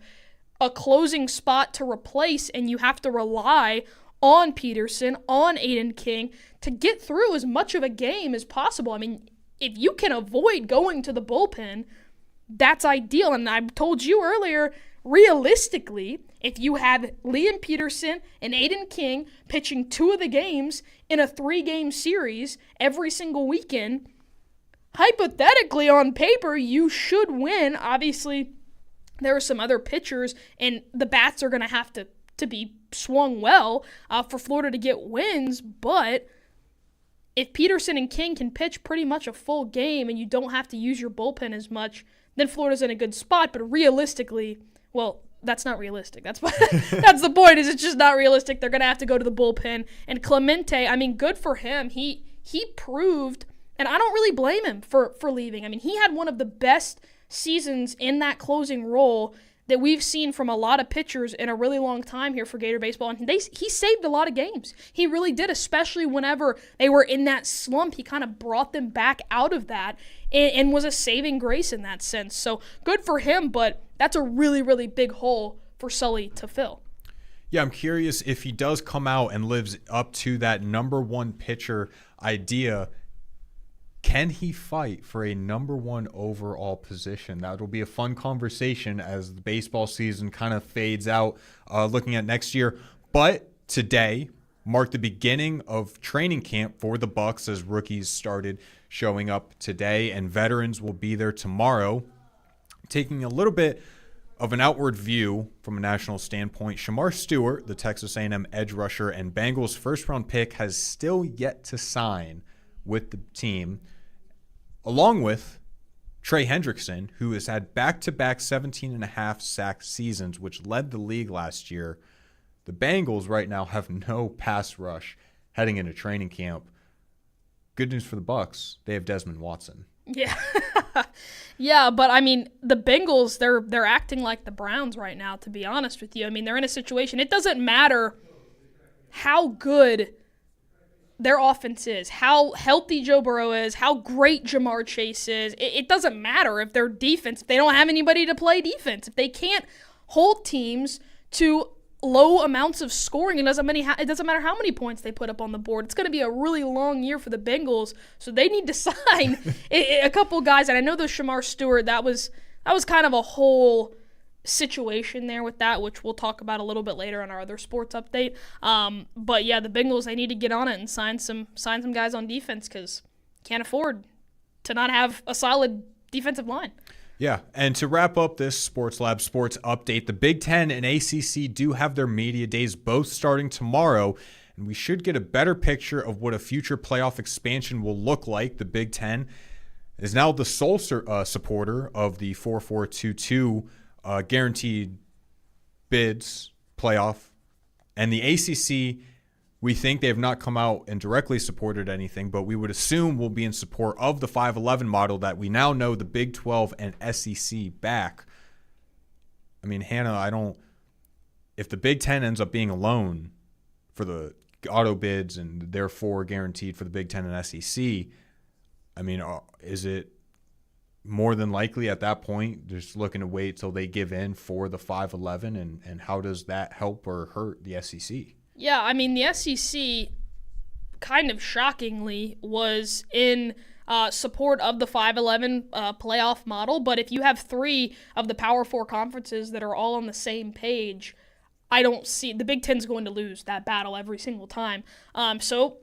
a closing spot to replace, and you have to rely on Peterson, on Aiden King, to get through as much of a game as possible. I mean, if you can avoid going to the bullpen, that's ideal. And I told you earlier, realistically, if you have Liam Peterson and Aiden King pitching 2 of the games in a 3-game series every single weekend, hypothetically, on paper, you should win. Obviously, there are some other pitchers, and the bats are going to have to be swung well for Florida to get wins, but if Peterson and King can pitch pretty much a full game and you don't have to use your bullpen as much, then Florida's in a good spot. But realistically, well, that's not realistic. That's the point, is it's just not realistic. They're going to have to go to the bullpen. And Clemente, I mean, good for him. He proved, and I don't really blame him for leaving. I mean, he had one of the best seasons in that closing role that we've seen from a lot of pitchers in a really long time here for Gator baseball. And he saved a lot of games. He really did, especially whenever they were in that slump. He kind of brought them back out of that and was a saving grace in that sense. So good for him, but that's a really, really big hole for Sully to fill. Yeah, I'm curious if he does come out and lives up to that number 1 pitcher idea. Can he fight for a number 1 overall position? That'll be a fun conversation as the baseball season kind of fades out, looking at next year. But today marked the beginning of training camp for the Bucs as rookies started showing up today, and veterans will be there tomorrow. Taking a little bit of an outward view from a national standpoint, Shamar Stewart, the Texas A&M edge rusher and Bengals first-round pick, has still yet to sign with the team, along with Trey Hendrickson, who has had back-to-back 17.5 sack seasons, which led the league last year. The Bengals right now have no pass rush heading into training camp. Good news for the Bucs, they have Desmond Watson. Yeah. Yeah, but I mean, the Bengals, they're acting like the Browns right now, to be honest with you. I mean, they're in a situation, it doesn't matter how good their offense is, how healthy Joe Burrow is, how great Jamar Chase is. It doesn't matter if their defense, if they don't have anybody to play defense, if they can't hold teams to low amounts of scoring, it doesn't matter how many points they put up on the board. It's going to be a really long year for the Bengals, so they need to sign a couple guys. And I know the Shamar Stewart, that was kind of a whole situation there with that, which we'll talk about a little bit later on our other sports update. But yeah, the Bengals, they need to get on it and sign some guys on defense, because can't afford to not have a solid defensive line. Yeah, and to wrap up this Sports Lab Sports Update, the Big Ten and ACC do have their media days both starting tomorrow, and we should get a better picture of what a future playoff expansion will look like. The Big Ten is now the sole supporter of the 4-4-2-2 guaranteed bids playoff, and the ACC We think they have not come out and directly supported anything, but we would assume will be in support of the 5-11 model that we now know the Big 12 and SEC back. I mean, Hannah, if the Big 10 ends up being alone for the auto bids and therefore guaranteed for the Big 10 and SEC, I mean, is it more than likely at that point just looking to wait till they give in for the 5-11, and how does that help or hurt the SEC? Yeah, I mean, the SEC kind of shockingly was in support of the 5-11 playoff model, but if you have 3 of the Power 4 conferences that are all on the same page, I don't see the Big Ten's going to lose that battle every single time. So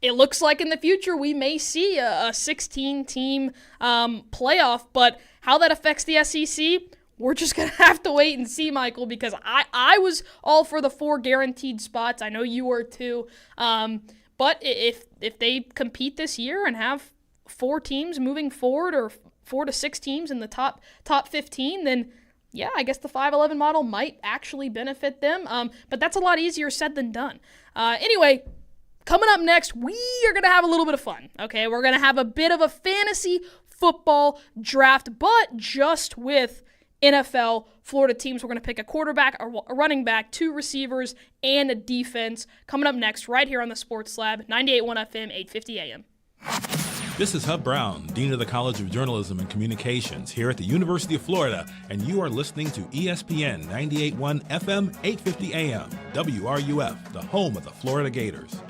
it looks like in the future we may see a 16-team playoff, but how that affects the SEC, we're just going to have to wait and see, Michael, because I was all for the 4 guaranteed spots. I know you were too. But if they compete this year and have 4 teams moving forward, or 4 to 6 teams in the top 15, then yeah, I guess the 5-11 model might actually benefit them. But that's a lot easier said than done. Anyway, coming up next, we are going to have a little bit of fun, okay? We're going to have a bit of a fantasy football draft, but just with NFL Florida teams. We're going to pick a quarterback, a running back, 2 receivers, and a defense. Coming up next, right here on the Sports Lab, 98.1 FM, 850 AM. This is Hub Brown, Dean of the College of Journalism and Communications here at the University of Florida, and you are listening to ESPN 98.1 FM, 850 AM, WRUF, the home of the Florida Gators.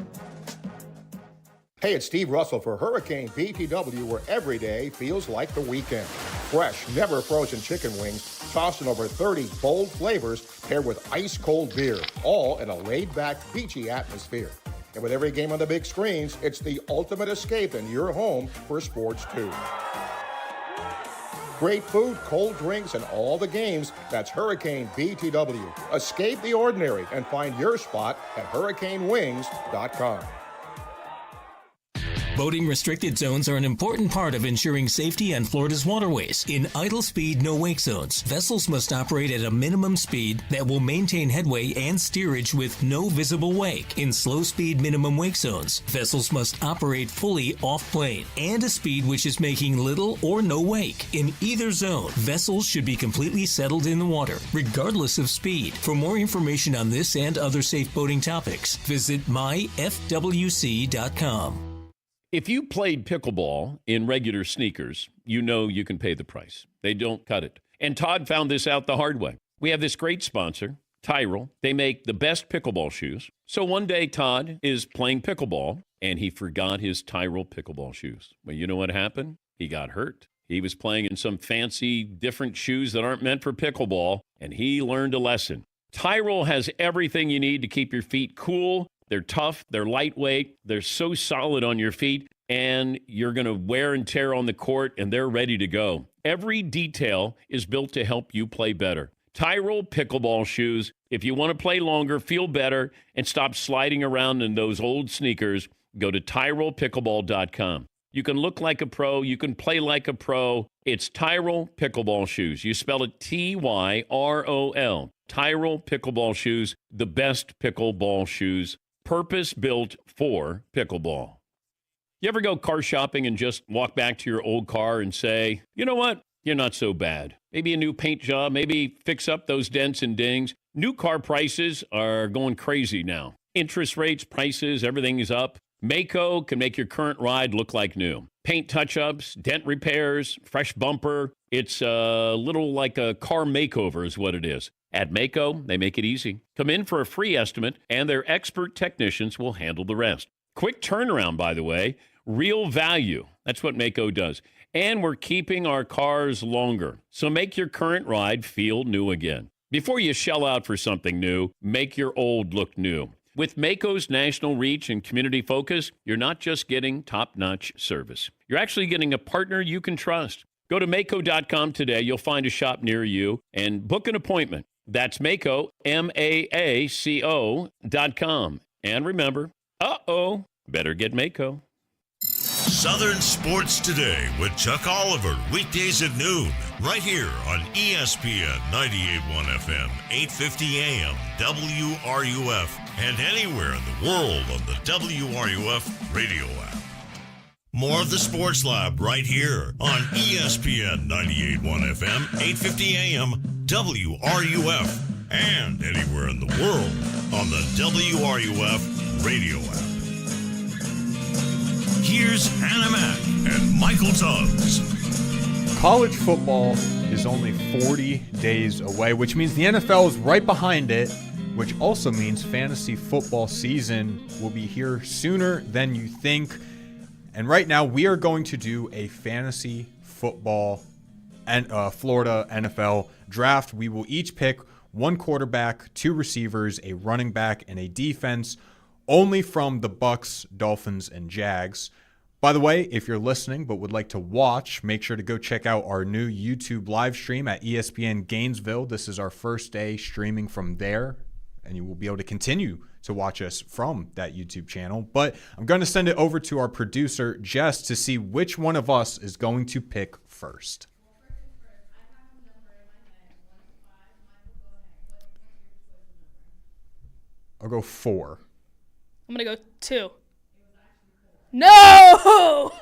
Hey, it's Steve Russell for Hurricane BTW, where every day feels like the weekend. Fresh, never frozen chicken wings, tossed in over 30 bold flavors, paired with ice-cold beer, all in a laid-back, beachy atmosphere. And with every game on the big screens, it's the ultimate escape in your home for sports, too. Great food, cold drinks, and all the games. That's Hurricane BTW. Escape the ordinary and find your spot at hurricanewings.com. Boating restricted zones are an important part of ensuring safety on Florida's waterways. In idle speed, no wake zones, vessels must operate at a minimum speed that will maintain headway and steerage with no visible wake. In slow speed minimum wake zones, vessels must operate fully off plane and a speed which is making little or no wake. In either zone, vessels should be completely settled in the water, regardless of speed. For more information on this and other safe boating topics, visit myfwc.com. If you played pickleball in regular sneakers, you know you can pay the price. They don't cut it. And Todd found this out the hard way. We have this great sponsor, Tyrell. They make the best pickleball shoes. So one day Todd is playing pickleball, and he forgot his Tyrell pickleball shoes. Well, you know what happened? He got hurt. He was playing in some fancy different shoes that aren't meant for pickleball, and he learned a lesson. Tyrell has everything you need to keep your feet cool. They're tough, they're lightweight, they're so solid on your feet, and you're going to wear and tear on the court, and they're ready to go. Every detail is built to help you play better. Tyrell pickleball shoes. If you want to play longer, feel better, and stop sliding around in those old sneakers, go to TyrellPickleball.com. You can look like a pro. You can play like a pro. It's Tyrell pickleball shoes. You spell it Tyrol. Tyrell pickleball shoes, the best pickleball shoes. Purpose-built for pickleball. You ever go car shopping and just walk back to your old car and say, you know what? You're not so bad. Maybe a new paint job, maybe fix up those dents and dings. New car prices are going crazy now. Interest rates, prices, everything is up. Maaco can make your current ride look like new. Paint touch-ups, dent repairs, fresh bumper. It's a little like a car makeover is what it is. At Maaco, they make it easy. Come in for a free estimate, and their expert technicians will handle the rest. Quick turnaround, by the way. Real value. That's what Maaco does. And we're keeping our cars longer. So make your current ride feel new again. Before you shell out for something new, make your old look new. With Maaco's national reach and community focus, you're not just getting top-notch service. You're actually getting a partner you can trust. Go to Maaco.com today. You'll find a shop near you and book an appointment. That's Maaco, MAACO.com. And remember, better get Maaco. Southern Sports Today with Chuck Oliver, weekdays at noon, right here on ESPN 98.1 FM, 850 AM, WRUF, and anywhere in the world on the WRUF radio app. More of the Sports Lab right here on ESPN 98.1 FM, 850 AM, WRUF, and anywhere in the world on the WRUF radio app. Here's Hannah Mack and Michael Tubbs. College football is only 40 days away, which means the NFL is right behind it, which also means fantasy football season will be here sooner than you think. And right now, we are going to do a fantasy football and Florida NFL draft. We will each pick one quarterback, two receivers, a running back, and a defense, only from the Bucs, Dolphins, and Jags. By the way, if you're listening but would like to watch, make sure to go check out our new YouTube live stream at ESPN Gainesville. This is our first day streaming from there, and you will be able to continue to watch us from that YouTube channel. But I'm going to send it over to our producer, Jess, to see which one of us is going to pick first. I'll go 4. I'm going to go 2. No!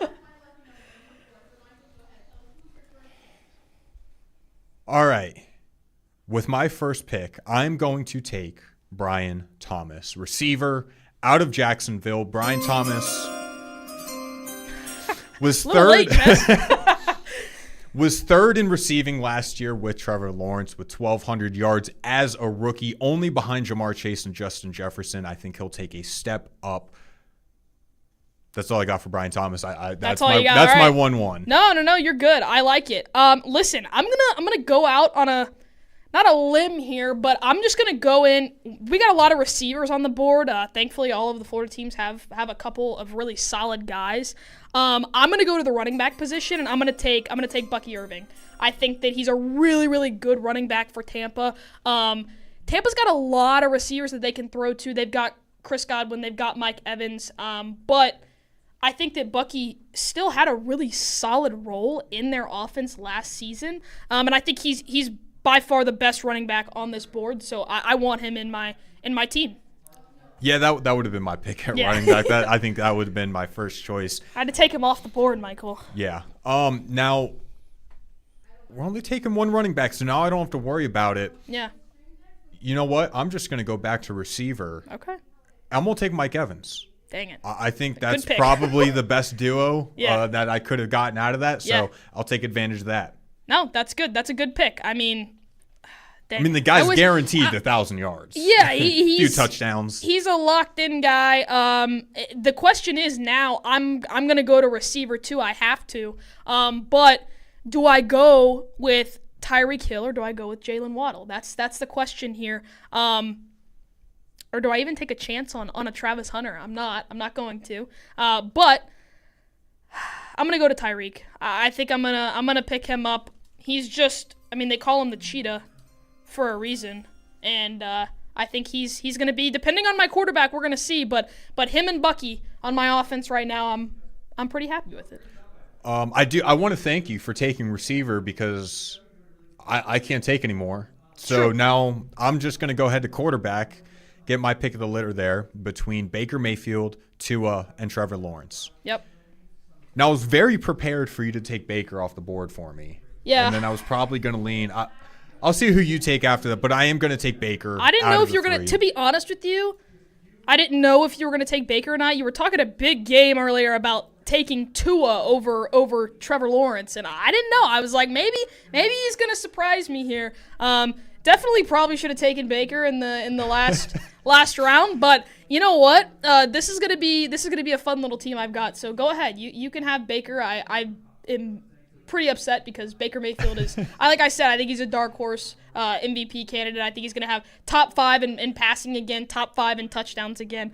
All right. With my first pick, I'm going to take Brian Thomas, receiver out of Jacksonville. Brian Thomas was third. Was third in receiving last year with Trevor Lawrence with 1,200 yards as a rookie, only behind Jamar Chase and Justin Jefferson. I think he'll take a step up. That's all I got for Brian Thomas. That's all my, you got. That's all right. my 1-1. No, you're good. I like it. Listen, I'm gonna go out on not a limb here, but I'm just gonna go in. We got a lot of receivers on the board. Thankfully, all of the Florida teams have a couple of really solid guys. I'm gonna go to the running back position, and I'm gonna take Bucky Irving. I think that he's a really, really good running back for Tampa. Tampa's got a lot of receivers that they can throw to. They've got Chris Godwin, they've got Mike Evans, but I think that Bucky still had a really solid role in their offense last season, and I think he's by far the best running back on this board. So I want him in my team. Yeah, that would have been my pick at running back. I think that would have been my first choice. I had to take him off the board, Michael. Yeah. Now we're only taking one running back, so now I don't have to worry about it. Yeah. You know what? I'm just going to go back to receiver. Okay. I'm going to take Mike Evans. Dang it. I think that's probably the best duo that I could have gotten out of that, so I'll take advantage of that. No, that's good. That's a good pick. I mean, the guy's guaranteed 1,000 yards. Yeah, he's a few touchdowns. He's a locked-in guy. The question is now, I'm going to go to receiver too. I have to. But do I go with Tyreek Hill or do I go with Jalen Waddle? That's the question here. Or do I even take a chance on a Travis Hunter? I'm not going to. But I'm gonna go to Tyreek. I think I'm gonna pick him up. He's just, they call him the cheetah for a reason, and I think he's gonna be, depending on my quarterback, we're gonna see. But him and Bucky on my offense right now, I'm pretty happy with it. I want to thank you for taking receiver because I can't take anymore. So now I'm just gonna go ahead to quarterback. Get my pick of the litter there between Baker Mayfield, Tua, and Trevor Lawrence. Yep. Now, I was very prepared for you to take Baker off the board for me. Yeah. And then I was probably going to lean. I'll see who you take after that, but I am going to take Baker. I didn't know if you were going to be honest with you, I didn't know if you were going to take Baker or not. You were talking a big game earlier about taking Tua over Trevor Lawrence, and I didn't know. I was like, maybe he's going to surprise me here. Definitely probably should have taken Baker in the last round, but you know what? This is gonna be a fun little team I've got. So go ahead, you can have Baker. I am pretty upset because Baker Mayfield is, like I said, I think he's a dark horse MVP candidate. I think he's gonna have top 5 in passing again, top 5 in touchdowns again.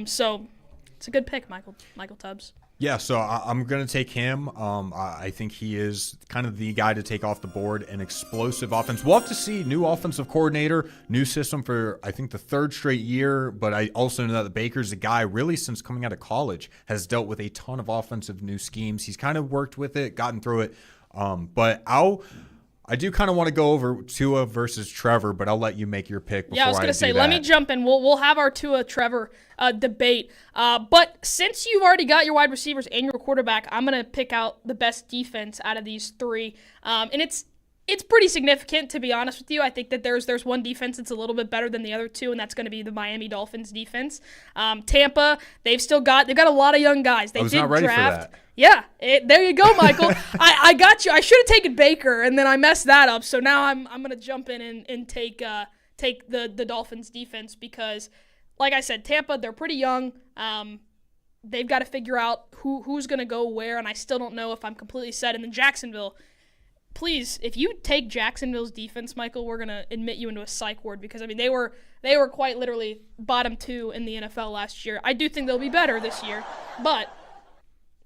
So it's a good pick, Michael Tubbs. Yeah, so I'm going to take him. I think he is kind of the guy to take off the board, an explosive offense. We'll have to see. New offensive coordinator, new system for, I think, the third straight year. But I also know that the Baker's a guy really since coming out of college has dealt with a ton of offensive new schemes. He's kind of worked with it, gotten through it. But I do kind of want to go over Tua versus Trevor, but I'll let you make your pick before I do that. Yeah, I was going to say, let me jump in. We'll have our Tua-Trevor debate. But since you've already got your wide receivers and your quarterback, I'm going to pick out the best defense out of these three. And it's pretty significant, to be honest with you. I think that there's one defense that's a little bit better than the other two, and that's going to be the Miami Dolphins defense. Tampa, they've got a lot of young guys. They I was did not ready draft. for that. Yeah, there you go, Michael. I got you. I should have taken Baker, and then I messed that up. So now I'm going to jump in and take the Dolphins defense because, like I said, Tampa, they're pretty young. They've got to figure out who's going to go where, and I still don't know if I'm completely set. And then Jacksonville, please, if you take Jacksonville's defense, Michael, we're going to admit you into a psych ward because, I mean, they were quite literally bottom 2 in the NFL last year. I do think they'll be better this year, but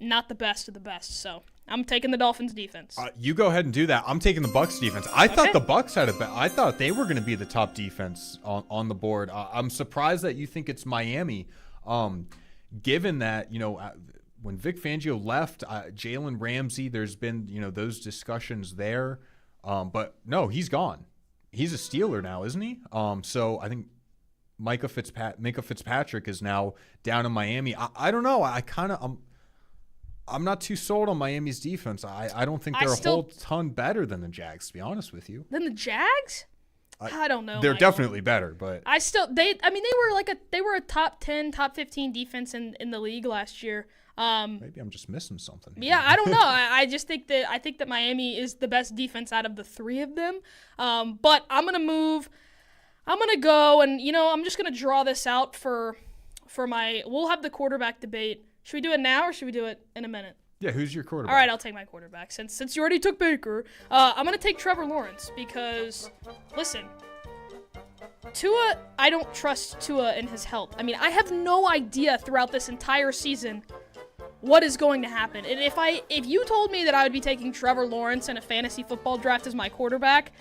not the best of the best. So I'm taking the Dolphins defense. You go ahead and do that. I'm taking the Bucs defense. I thought the Bucs had I thought they were going to be the top defense on the board. I'm surprised that you think it's Miami, given that, when Vic Fangio left, Jalen Ramsey, there's been, those discussions there. But no, he's gone. He's a Steeler now, isn't he? So I think Micah Fitzpatrick is now down in Miami. I don't know. I'm not too sold on Miami's defense. I don't think they're a whole ton better than the Jags, to be honest with you. Than the Jags? I don't know. They're definitely better, but they were a top 10, top 15 defense in the league last year. Maybe I'm just missing something. Yeah, I don't know. I just think that Miami is the best defense out of the three of them. But I'm gonna move. I'm gonna go and I'm just gonna draw this out for my. We'll have the quarterback debate. Should we do it now or should we do it in a minute? Yeah, who's your quarterback? All right, I'll take my quarterback. Since you already took Baker, I'm going to take Trevor Lawrence because, listen, Tua, I don't trust Tua in his health. I mean, I have no idea throughout this entire season what is going to happen. And if you told me that I would be taking Trevor Lawrence in a fantasy football draft as my quarterback,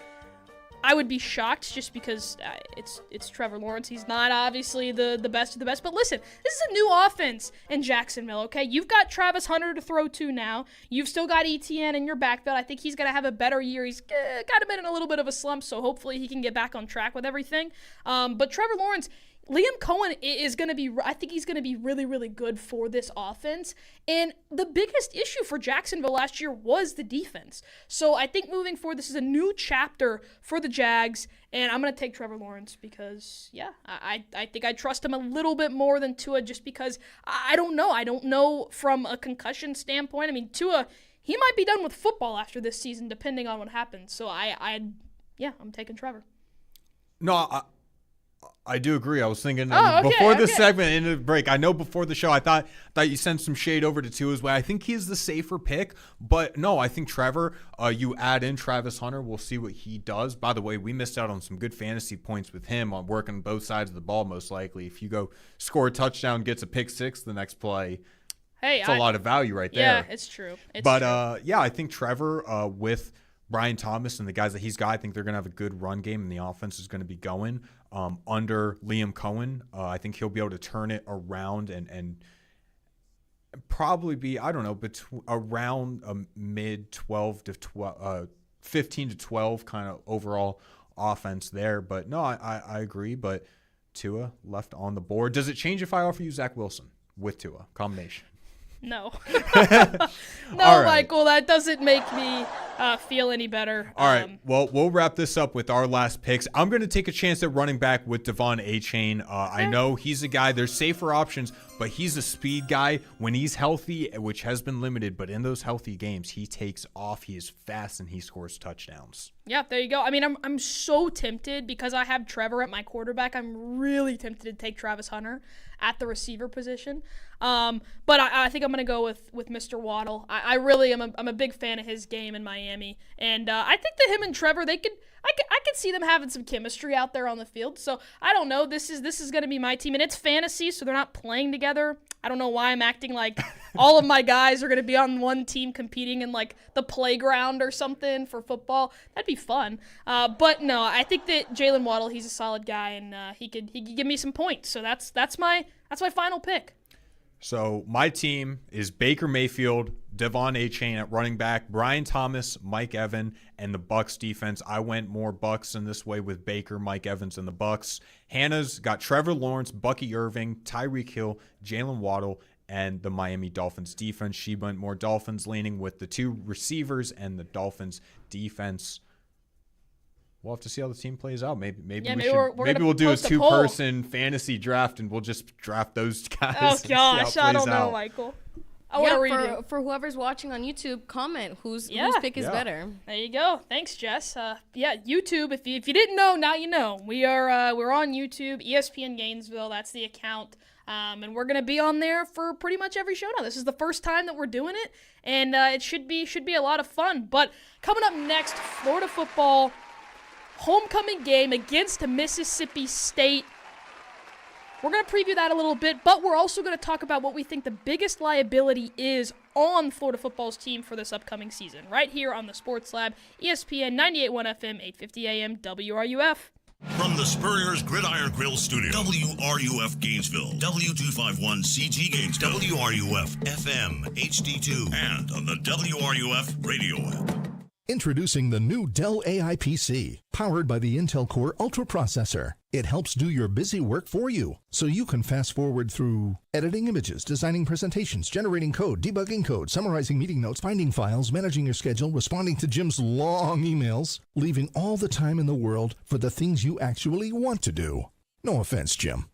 I would be shocked just because it's Trevor Lawrence. He's not obviously the best of the best. But listen, this is a new offense in Jacksonville, okay? You've got Travis Hunter to throw to now. You've still got ETN in your backfield. I think he's going to have a better year. He's got him in a little bit of a slump, so hopefully he can get back on track with everything. But Trevor Lawrence, Liam Cohen is going to be, I think he's going to be really, really good for this offense. And the biggest issue for Jacksonville last year was the defense. So I think moving forward, this is a new chapter for the Jags. And I'm going to take Trevor Lawrence because, I think I trust him a little bit more than Tua just because I don't know. I don't know from a concussion standpoint. I mean, Tua, he might be done with football after this season depending on what happens. So I'm taking Trevor. No, I do agree. I was thinking before this segment in the break. I know before the show, I thought you sent some shade over to Tua's way. I think he's the safer pick, but no, I think Trevor. You add in Travis Hunter, we'll see what he does. By the way, we missed out on some good fantasy points with him on working both sides of the ball. Most likely, if you go score a touchdown, gets a pick six the next play, it's a lot of value right there. Yeah, it's true. I think Trevor with Brian Thomas and the guys that he's got, I think they're going to have a good run game, and the offense is going to be going. Under Liam Cohen, I think he'll be able to turn it around and probably be, I don't know, around a mid 12 to 12, 15 to 12 kind of overall offense there. But no, I agree. But Tua left on the board. Does it change if I offer you Zach Wilson with Tua combination? No. Right. Michael, that doesn't make me feel any better. All right. Well, we'll wrap this up with our last picks. I'm going to take a chance at running back with Devon Achane. I know he's a guy. There's safer options, but he's a speed guy. When he's healthy, which has been limited, but in those healthy games, he takes off. He is fast, and he scores touchdowns. Yeah, there you go. I mean, I'm so tempted because I have Trevor at my quarterback. I'm really tempted to take Travis Hunter at the receiver position. But I think I'm going to go with Mr. Waddle. I really am I'm a big fan of his game in Miami. And I think that him and Trevor, I could see them having some chemistry out there on the field. So I don't know. This is going to be my team, and it's fantasy, so they're not playing together. I don't know why I'm acting like all of my guys are going to be on one team competing in like the playground or something for football. That'd be fun. But no, I think that Jalen Waddle, he's a solid guy, and he could give me some points. So that's my final pick. So my team is Baker Mayfield, Devon Achane at running back, Brian Thomas, Mike Evans, and the Bucs defense. I went more Bucs in this way with Baker, Mike Evans, and the Bucs. Hannah's got Trevor Lawrence, Bucky Irving, Tyreek Hill, Jalen Waddle, and the Miami Dolphins defense. She went more Dolphins leaning with the 2 receivers and the Dolphins defense. We'll have to see how the team plays out. Maybe we'll do a 2-person fantasy draft, and we'll just draft those guys. Oh gosh, I don't know, Michael. I want to read it. For whoever's watching on YouTube, comment whose pick is better. There you go. Thanks, Jess. YouTube. If you didn't know, now you know. We're on YouTube, ESPN Gainesville. That's the account. And we're gonna be on there for pretty much every show now. This is the first time that we're doing it, and it should be a lot of fun. But coming up next, Florida football. Homecoming game against Mississippi State. We're going to preview that a little bit, but we're also going to talk about what we think the biggest liability is on Florida football's team for this upcoming season, right here on the Sports Lab, ESPN 98.1 FM, 850 AM, WRUF. From the Spurrier's Gridiron Grill Studio, WRUF Gainesville, W251CG Gainesville, WRUF FM, HD2, and on the WRUF radio app. Introducing the new Dell AI PC, powered by the Intel Core Ultra processor. It helps do your busy work for you, so you can fast forward through editing images, designing presentations, generating code, debugging code, summarizing meeting notes, finding files, managing your schedule, responding to Jim's long emails, leaving all the time in the world for the things you actually want to do. No offense, Jim.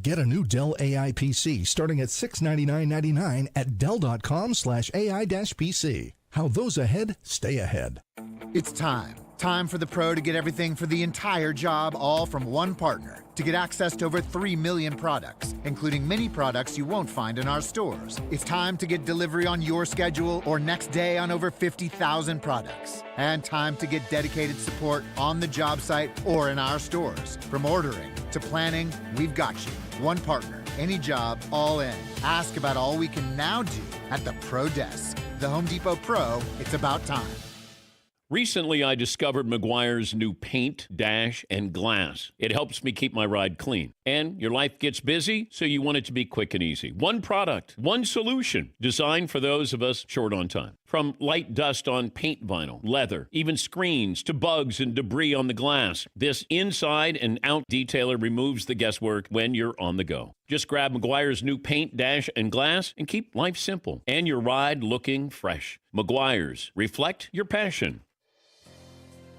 Get a new Dell AI PC starting at $699.99 at Dell.com/AI-PC. How those ahead stay ahead. It's time. Time for the pro to get everything for the entire job, all from one partner. To get access to over 3 million products, including many products you won't find in our stores. It's time to get delivery on your schedule or next day on over 50,000 products. And time to get dedicated support on the job site or in our stores. From ordering to planning, we've got you. One partner, any job, all in. Ask about all we can now do at the Pro Desk. The Home Depot Pro, it's about time. Recently, I discovered Meguiar's new paint, dash, and glass. It helps me keep my ride clean. And your life gets busy, so you want it to be quick and easy. One product, one solution, designed for those of us short on time. From light dust on paint vinyl, leather, even screens, to bugs and debris on the glass, this inside and out detailer removes the guesswork when you're on the go. Just grab Meguiar's new paint, dash, and glass and keep life simple and your ride looking fresh. Meguiar's, reflect your passion.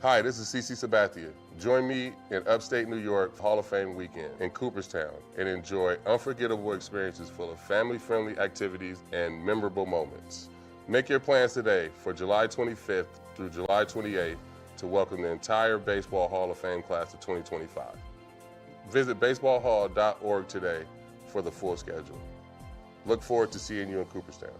Hi, this is CC Sabathia. Join me in upstate New York Hall of Fame weekend in Cooperstown and enjoy unforgettable experiences full of family-friendly activities and memorable moments. Make your plans today for July 25th through July 28th to welcome the entire Baseball Hall of Fame class of 2025. Visit baseballhall.org today for the full schedule. Look forward to seeing you in Cooperstown.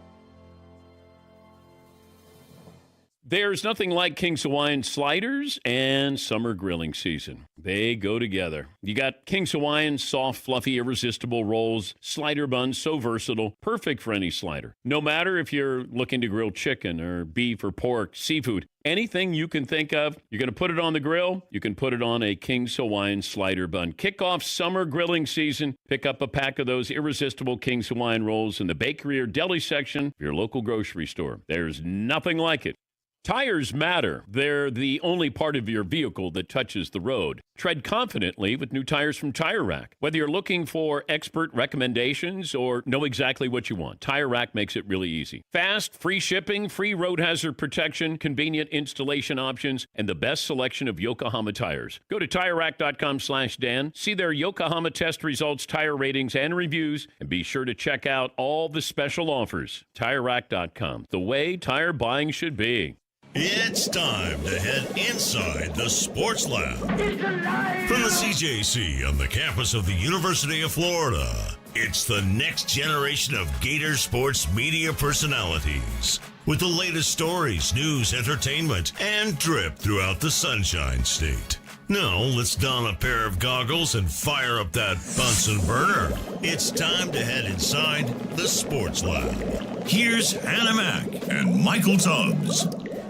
There's nothing like King's Hawaiian sliders and summer grilling season. They go together. You got King's Hawaiian soft, fluffy, irresistible rolls, slider buns, so versatile, perfect for any slider. No matter if you're looking to grill chicken or beef or pork, seafood, anything you can think of, you're going to put it on the grill, you can put it on a King's Hawaiian slider bun. Kick off summer grilling season. Pick up a pack of those irresistible King's Hawaiian rolls in the bakery or deli section of your local grocery store. There's nothing like it. Tires matter. They're the only part of your vehicle that touches the road. Tread confidently with new tires from Tire Rack. Whether you're looking for expert recommendations or know exactly what you want, Tire Rack makes it really easy. Fast, free shipping, free road hazard protection, convenient installation options, and the best selection of Yokohama tires. Go to TireRack.com/Dan, see their Yokohama test results, tire ratings, and reviews, and be sure to check out all the special offers. TireRack.com, the way tire buying should be. It's time to head inside the Sports Lab. From the CJC on the campus of the University of Florida, It's the next generation of Gator sports media personalities with the latest stories, news, entertainment, and drip throughout the Sunshine State. Now, let's don a pair of goggles and fire up that Bunsen burner. It's time to head inside the Sports Lab. Here's Hannah Mack and Michael Tubbs.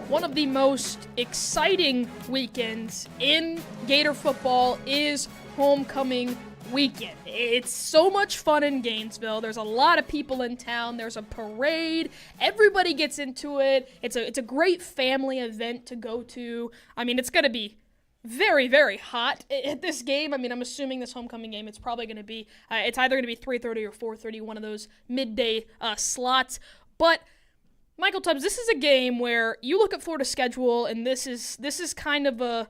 One of the most exciting weekends in Gator football is homecoming weekend. It's so much fun in Gainesville. There's a lot of people in town. There's a parade. Everybody gets into it. It's a great family event to go to. I mean, it's going to be very, very hot at this game. I mean, I'm assuming this homecoming game, it's probably going to be, it's either going to be 3:30 or 4:30, one of those midday slots. But Michael Tubbs, this is a game where you look at Florida's schedule, and this is kind of a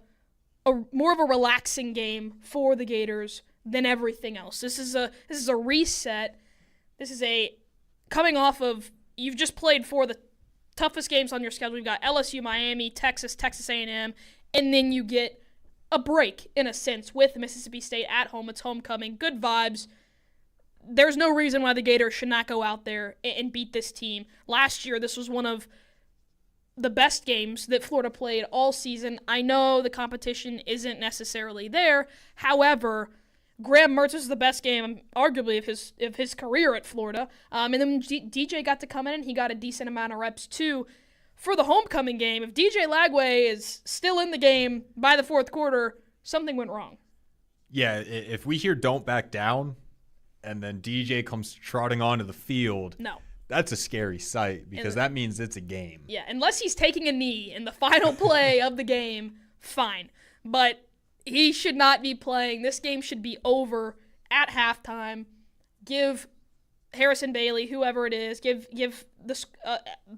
more of a relaxing game for the Gators than everything else. This is a reset. This is a coming off of, you've just played four of the toughest games on your schedule. You've got LSU, Miami, Texas A&M, and then you get a break, in a sense, with Mississippi State at home. It's homecoming. Good vibes. There's no reason why the Gators should not go out there and beat this team. Last year, this was one of the best games that Florida played all season. I know the competition isn't necessarily there. However, Graham Mertz was the best game, arguably, of his career at Florida. And then DJ got to come in, and he got a decent amount of reps, too. For the homecoming game, if DJ Lagway is still in the game by the fourth quarter, something went wrong. Yeah, if we hear "don't back down" and then DJ comes trotting onto the field, no, that's a scary sight because that means it's a game. Yeah, unless he's taking a knee in the final play of the game, fine. But he should not be playing. This game should be over at halftime. Give Harrison Bailey, whoever it is, give the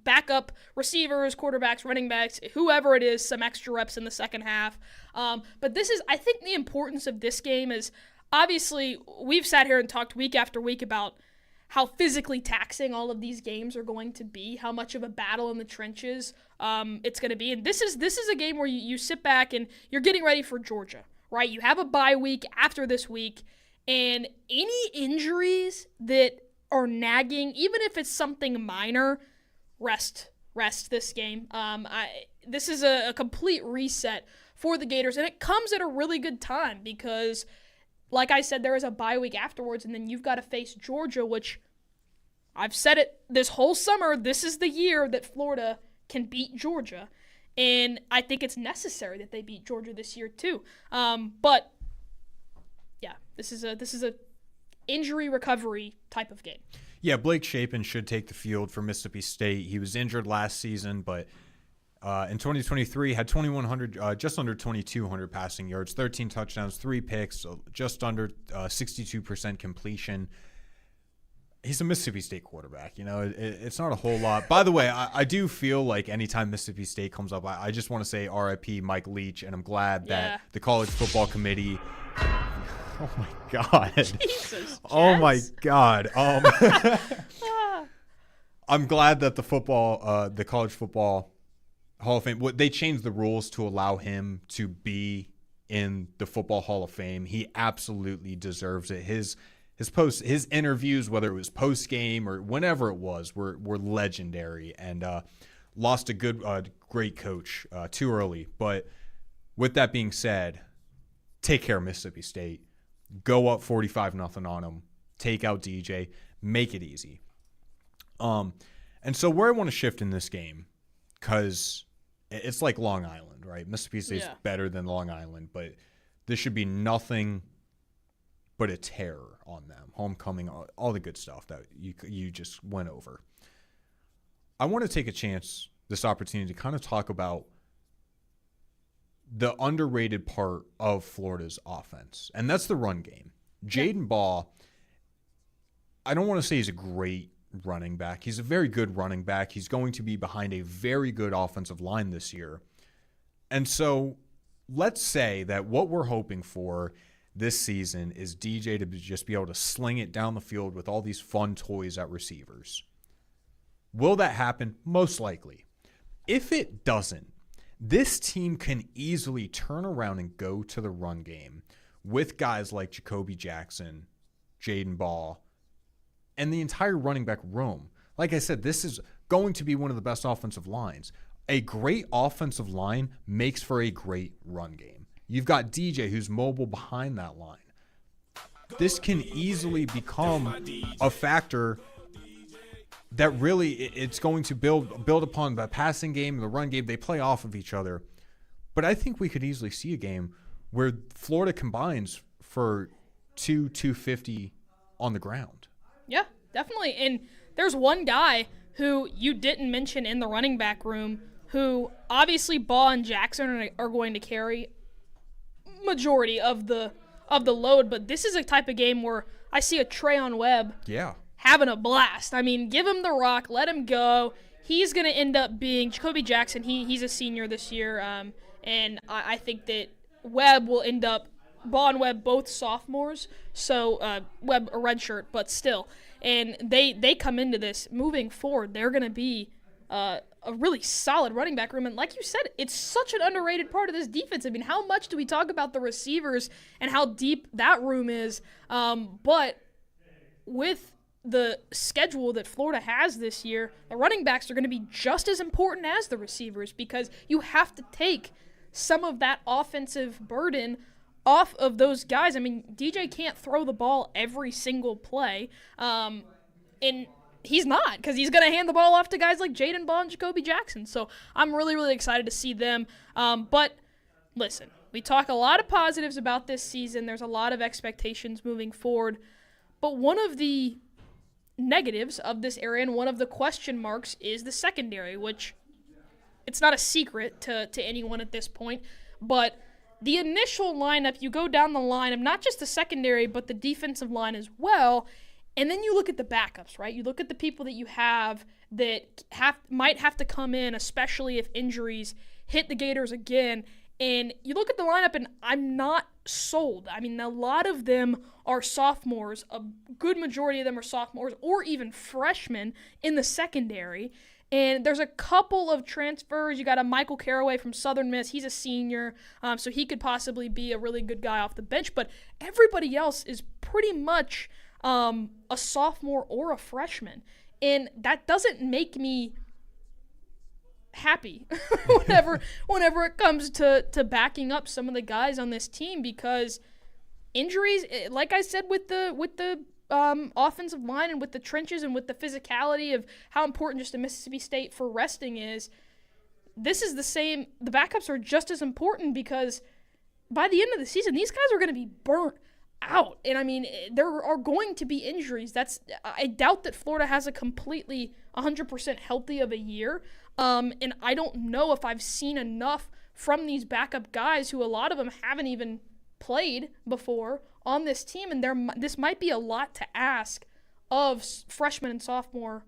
backup receivers, quarterbacks, running backs, whoever it is, some extra reps in the second half. But I think the importance of this game is, obviously, we've sat here and talked week after week about how physically taxing all of these games are going to be, how much of a battle in the trenches it's going to be. And this is a game where you sit back and you're getting ready for Georgia, right? You have a bye week after this week, and any injuries that are nagging, even if it's something minor, rest this game. This is a complete reset for the Gators, and it comes at a really good time because, like I said, there is a bye week afterwards, and then you've got to face Georgia, which I've said it this whole summer. This is the year that Florida can beat Georgia, and I think it's necessary that they beat Georgia this year too. But yeah, this is a injury recovery type of game. Yeah, Blake Shapen should take the field for Mississippi State. He was injured last season, but in 2023 had 2,100, just under 2,200 passing yards, 13 touchdowns, 3 picks, just under 62% completion. He's a Mississippi State quarterback. You know, it's not a whole lot. By the way, I do feel like anytime Mississippi State comes up, I just want to say RIP Mike Leach, and I'm glad that the college football committee. Oh my God! Jesus, oh my God! I'm glad that the college football Hall of Fame, they changed the rules to allow him to be in the Football Hall of Fame. He absolutely deserves it. His interviews, whether it was post game or whenever it was, were legendary, and lost a great coach too early. But with that being said, take care of Mississippi State. Go up 45-0 on them. Take out DJ. Make it easy. And so where I want to shift in this game, because it's like Long Island, right? Mississippi State's better than Long Island, but this should be nothing but a terror on them. Homecoming, all the good stuff that you just went over. I want to take a chance, this opportunity, to kind of talk about the underrated part of Florida's offense, and that's the run game. Jaden Ball, I don't want to say he's a great running back. He's a very good running back. He's going to be behind a very good offensive line this year. And so let's say that what we're hoping for this season is DJ to just be able to sling it down the field with all these fun toys at receivers. Will that happen? Most likely. If it doesn't, this team can easily turn around and go to the run game with guys like Jacoby Jackson, Jaden Ball, and the entire running back room. Like I said, this is going to be one of the best offensive lines. A great offensive line makes for a great run game. You've got DJ who's mobile behind that line. This can easily become a factor that really it's going to build upon the passing game and the run game. They play off of each other. But I think we could easily see a game where Florida combines for 250 on the ground. Yeah, definitely. And there's one guy who you didn't mention in the running back room who obviously Baugh and Jackson are going to carry majority of the load, but this is a type of game where I see a Trayon Webb having a blast. I mean, give him the rock, let him go. He's going to end up being Jacoby Jackson. He's a senior this year, and I think that Webb will end up, Baugh and Webb both sophomores, so Webb a redshirt, but still. And they come into this moving forward. They're going to be a really solid running back room. And like you said, it's such an underrated part of this defense. I mean, how much do we talk about the receivers and how deep that room is? But with the schedule that Florida has this year, the running backs are going to be just as important as the receivers because you have to take some of that offensive burden off of those guys. I mean, DJ can't throw the ball every single play, and he's not because he's going to hand the ball off to guys like Jaden Baugh and Jacoby Jackson. So I'm really, really excited to see them. But listen, we talk a lot of positives about this season. There's a lot of expectations moving forward. But one of the negatives of this area and one of the question marks is the secondary, which it's not a secret to anyone at this point. But the initial lineup, you go down the line of not just the secondary, but the defensive line as well. And then you look at the backups, right? You look at the people that you have that might have to come in, especially if injuries hit the Gators again. And you look at the lineup, and I'm not sold. I mean, a lot of them are sophomores. A good majority of them are sophomores or even freshmen in the secondary. And there's a couple of transfers. You got a Michael Caraway from Southern Miss. He's a senior, so he could possibly be a really good guy off the bench. But everybody else is pretty much a sophomore or a freshman. And that doesn't make me happy whenever it comes to backing up some of the guys on this team, because injuries, like I said, with the offensive line and with the trenches and with the physicality of how important just the Mississippi State for resting is, this is the same. The backups are just as important because by the end of the season, these guys are going to be burnt out. And I mean, there are going to be injuries. I doubt that Florida has a completely 100% healthy of a year. And I don't know if I've seen enough from these backup guys who a lot of them haven't even played before on this team. And this might be a lot to ask of freshman and sophomore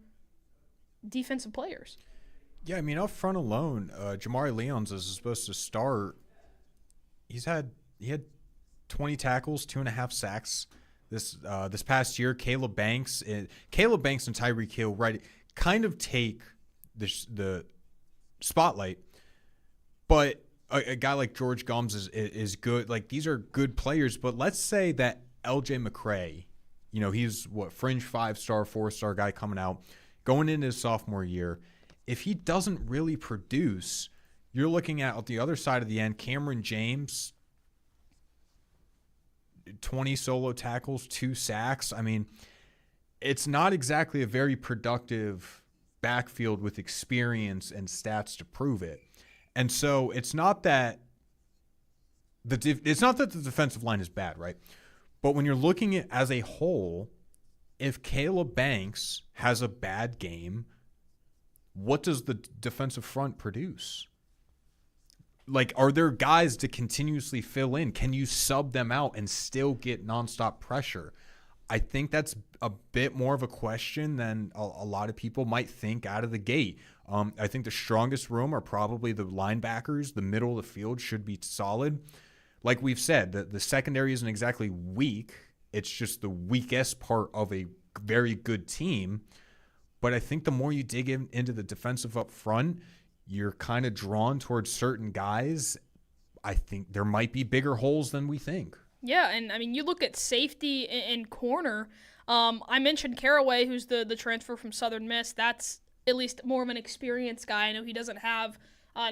defensive players. Yeah, I mean, up front alone, Jamari Leons is supposed to start. He had 20 tackles, 2.5 sacks this past year. Caleb Banks and Tyreek Hill kind of take the spotlight, but a guy like George Gums is good. Like, these are good players, but let's say that LJ McCray, he's fringe 5-star, 4-star guy coming out, going into his sophomore year. If he doesn't really produce, you're looking at the other side of the end, Cameron James, 20 solo tackles, 2 sacks. I mean, it's not exactly a very productive backfield with experience and stats to prove it. And so it's not that the defensive line is bad, right? But when you're looking at as a whole, if Caleb Banks has a bad game, what does the defensive front produce? Like, are there guys to continuously fill in? Can you sub them out and still get nonstop pressure? I think that's a bit more of a question than a lot of people might think out of the gate. I think the strongest room are probably the linebackers. The middle of the field should be solid. Like we've said, the secondary isn't exactly weak. It's just the weakest part of a very good team. But I think the more you dig into the defensive up front, you're kind of drawn towards certain guys. I think there might be bigger holes than we think. Yeah, and I mean, you look at safety and corner, I mentioned Caraway, who's the transfer from Southern Miss. That's at least more of an experienced guy. I know he doesn't have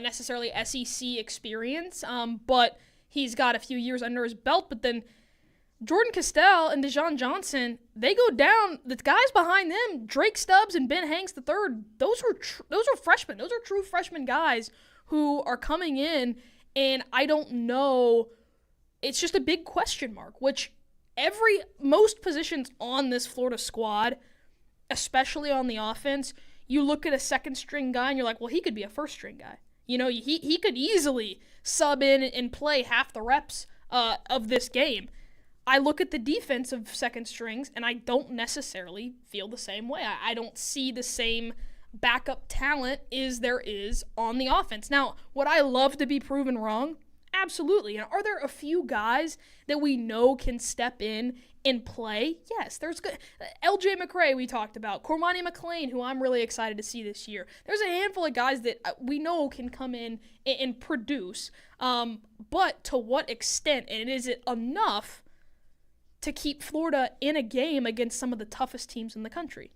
necessarily SEC experience, but he's got a few years under his belt. But then Jordan Castell and Dejon Johnson, they go down. The guys behind them, Drake Stubbs and Ben Hanks III, those are freshmen. Those are true freshman guys who are coming in, and I don't know. It's just a big question mark, which most positions on this Florida squad, especially on the offense, you look at a second-string guy and you're like, well, he could be a first-string guy. You know, he could easily sub in and play half the reps of this game. I look at the defense of second strings, and I don't necessarily feel the same way. I don't see the same backup talent as there is on the offense. Now, would I love to be proven wrong? Absolutely. And are there a few guys that we know can step in and play? Yes, there's good. LJ McCray we talked about. Cormani McClain, who I'm really excited to see this year. There's a handful of guys that we know can come in and produce. But to what extent, and is it enough to keep Florida in a game against some of the toughest teams in the country?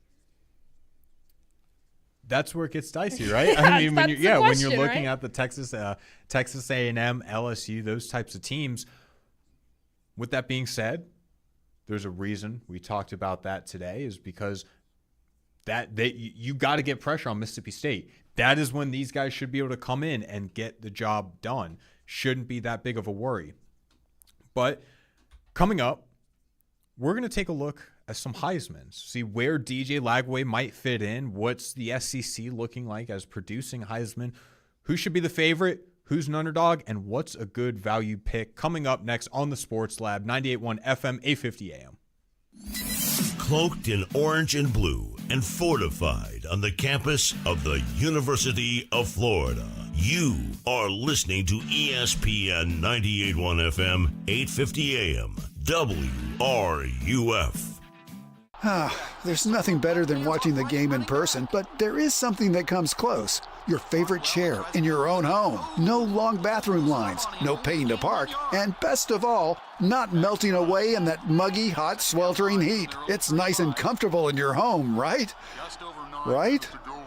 That's where it gets dicey, right? Yeah, I mean, when question, you're looking right? at the Texas A&M, LSU, those types of teams. With that being said, there's a reason we talked about that today, is because you got to get pressure on Mississippi State. That is when these guys should be able to come in and get the job done. Shouldn't be that big of a worry. But coming up, we're going to take a look at some Heismans, see where DJ Lagway might fit in, what's the SEC looking like as producing Heisman, who should be the favorite, who's an underdog, and what's a good value pick. Coming up next on the Sports Lab, 98.1 FM, 850 AM. Cloaked in orange and blue and fortified on the campus of the University of Florida. You are listening to ESPN 98.1 FM, 850 AM, WRUF. There's nothing better than watching the game in person, but there is something that comes close. Your favorite chair in your own home. No long bathroom lines, no paying to park, and best of all, not melting away in that muggy, hot, sweltering heat. It's nice and comfortable in your home, right? Right?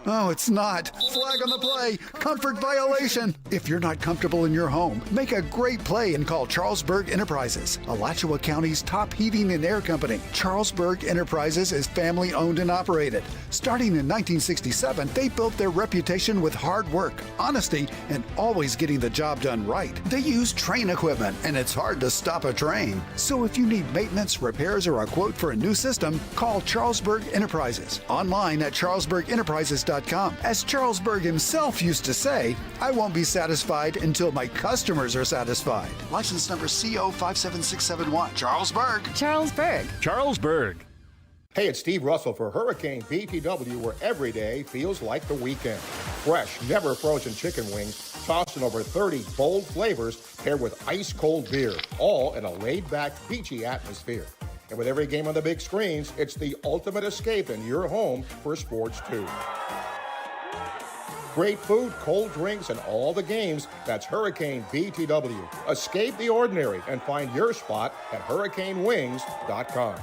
Oh, it's not. Flag on the play. Comfort violation. If you're not comfortable in your home, make a great play and call Charlesburg Enterprises, Alachua County's top heating and air company. Charlesburg Enterprises is family owned and operated. Starting in 1967, they built their reputation with hard work, honesty, and always getting the job done right. They use train equipment, and it's hard to stop a train. So if you need maintenance, repairs, or a quote for a new system, call Charlesburg Enterprises. Online at charlesburgenterprises.com. As Charles Berg himself used to say, I won't be satisfied until my customers are satisfied. License number CO 57671. Charles Berg. Charles Berg. Charles Berg. Hey, it's Steve Russell for Hurricane BTW, where every day feels like the weekend. Fresh, never frozen chicken wings, tossed in over 30 bold flavors, paired with ice-cold beer, all in a laid-back, beachy atmosphere. And with every game on the big screens, it's the ultimate escape in your home for sports, too. Great food, cold drinks, and all the games. That's Hurricane BTW. Escape the ordinary and find your spot at hurricanewings.com.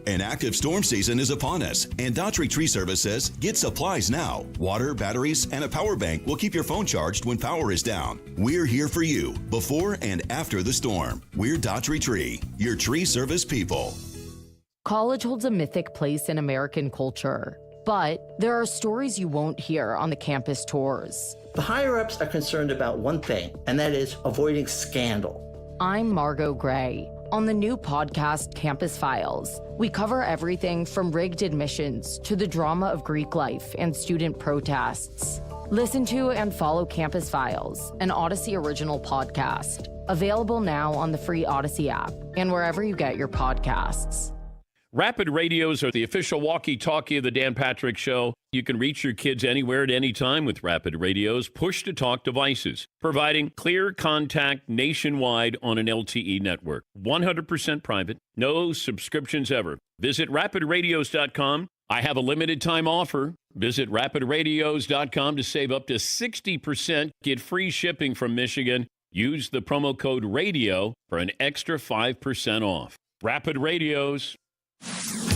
An active storm season is upon us, and Daughtry Tree Service says get supplies now. Water, batteries, and a power bank will keep your phone charged when power is down. We're here for you before and after the storm. We're Daughtry Tree, your tree service people. College holds a mythic place in American culture, but there are stories you won't hear on the campus tours. The higher-ups are concerned about one thing, and that is avoiding scandal. I'm Margot Gray. On the new podcast, Campus Files, we cover everything from rigged admissions to the drama of Greek life and student protests. Listen to and follow Campus Files, an Odyssey original podcast. Available now on the free Odyssey app and wherever you get your podcasts. Rapid radios are the official walkie-talkie of the Dan Patrick Show. You can reach your kids anywhere at any time with Rapid Radios push-to-talk devices, providing clear contact nationwide on an LTE network. 100% private, no subscriptions ever. Visit rapidradios.com. I have a limited time offer. Visit rapidradios.com to save up to 60%. Get free shipping from Michigan. Use the promo code RADIO for an extra 5% off. Rapid Radios.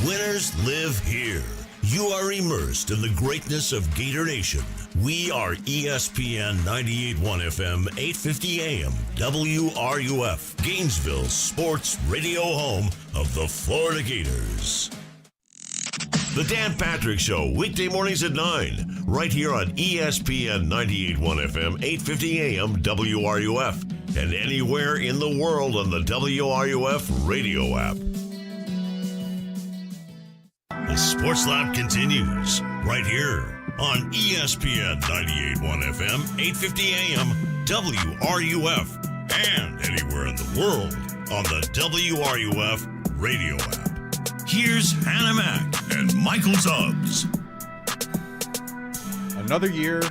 Winners live here. You are immersed in the greatness of Gator Nation. We are ESPN 98.1 FM, 850 AM, WRUF, Gainesville's sports radio home of the Florida Gators. The Dan Patrick Show, weekday mornings at 9, right here on ESPN 98.1 FM, 850 AM, WRUF, and anywhere in the world on the WRUF radio app. The Sports Lab continues right here on ESPN 98.1 FM, 850 AM, WRUF, and anywhere in the world on the WRUF radio app. Here's Hannah Mack and Michael Tubbs. Another year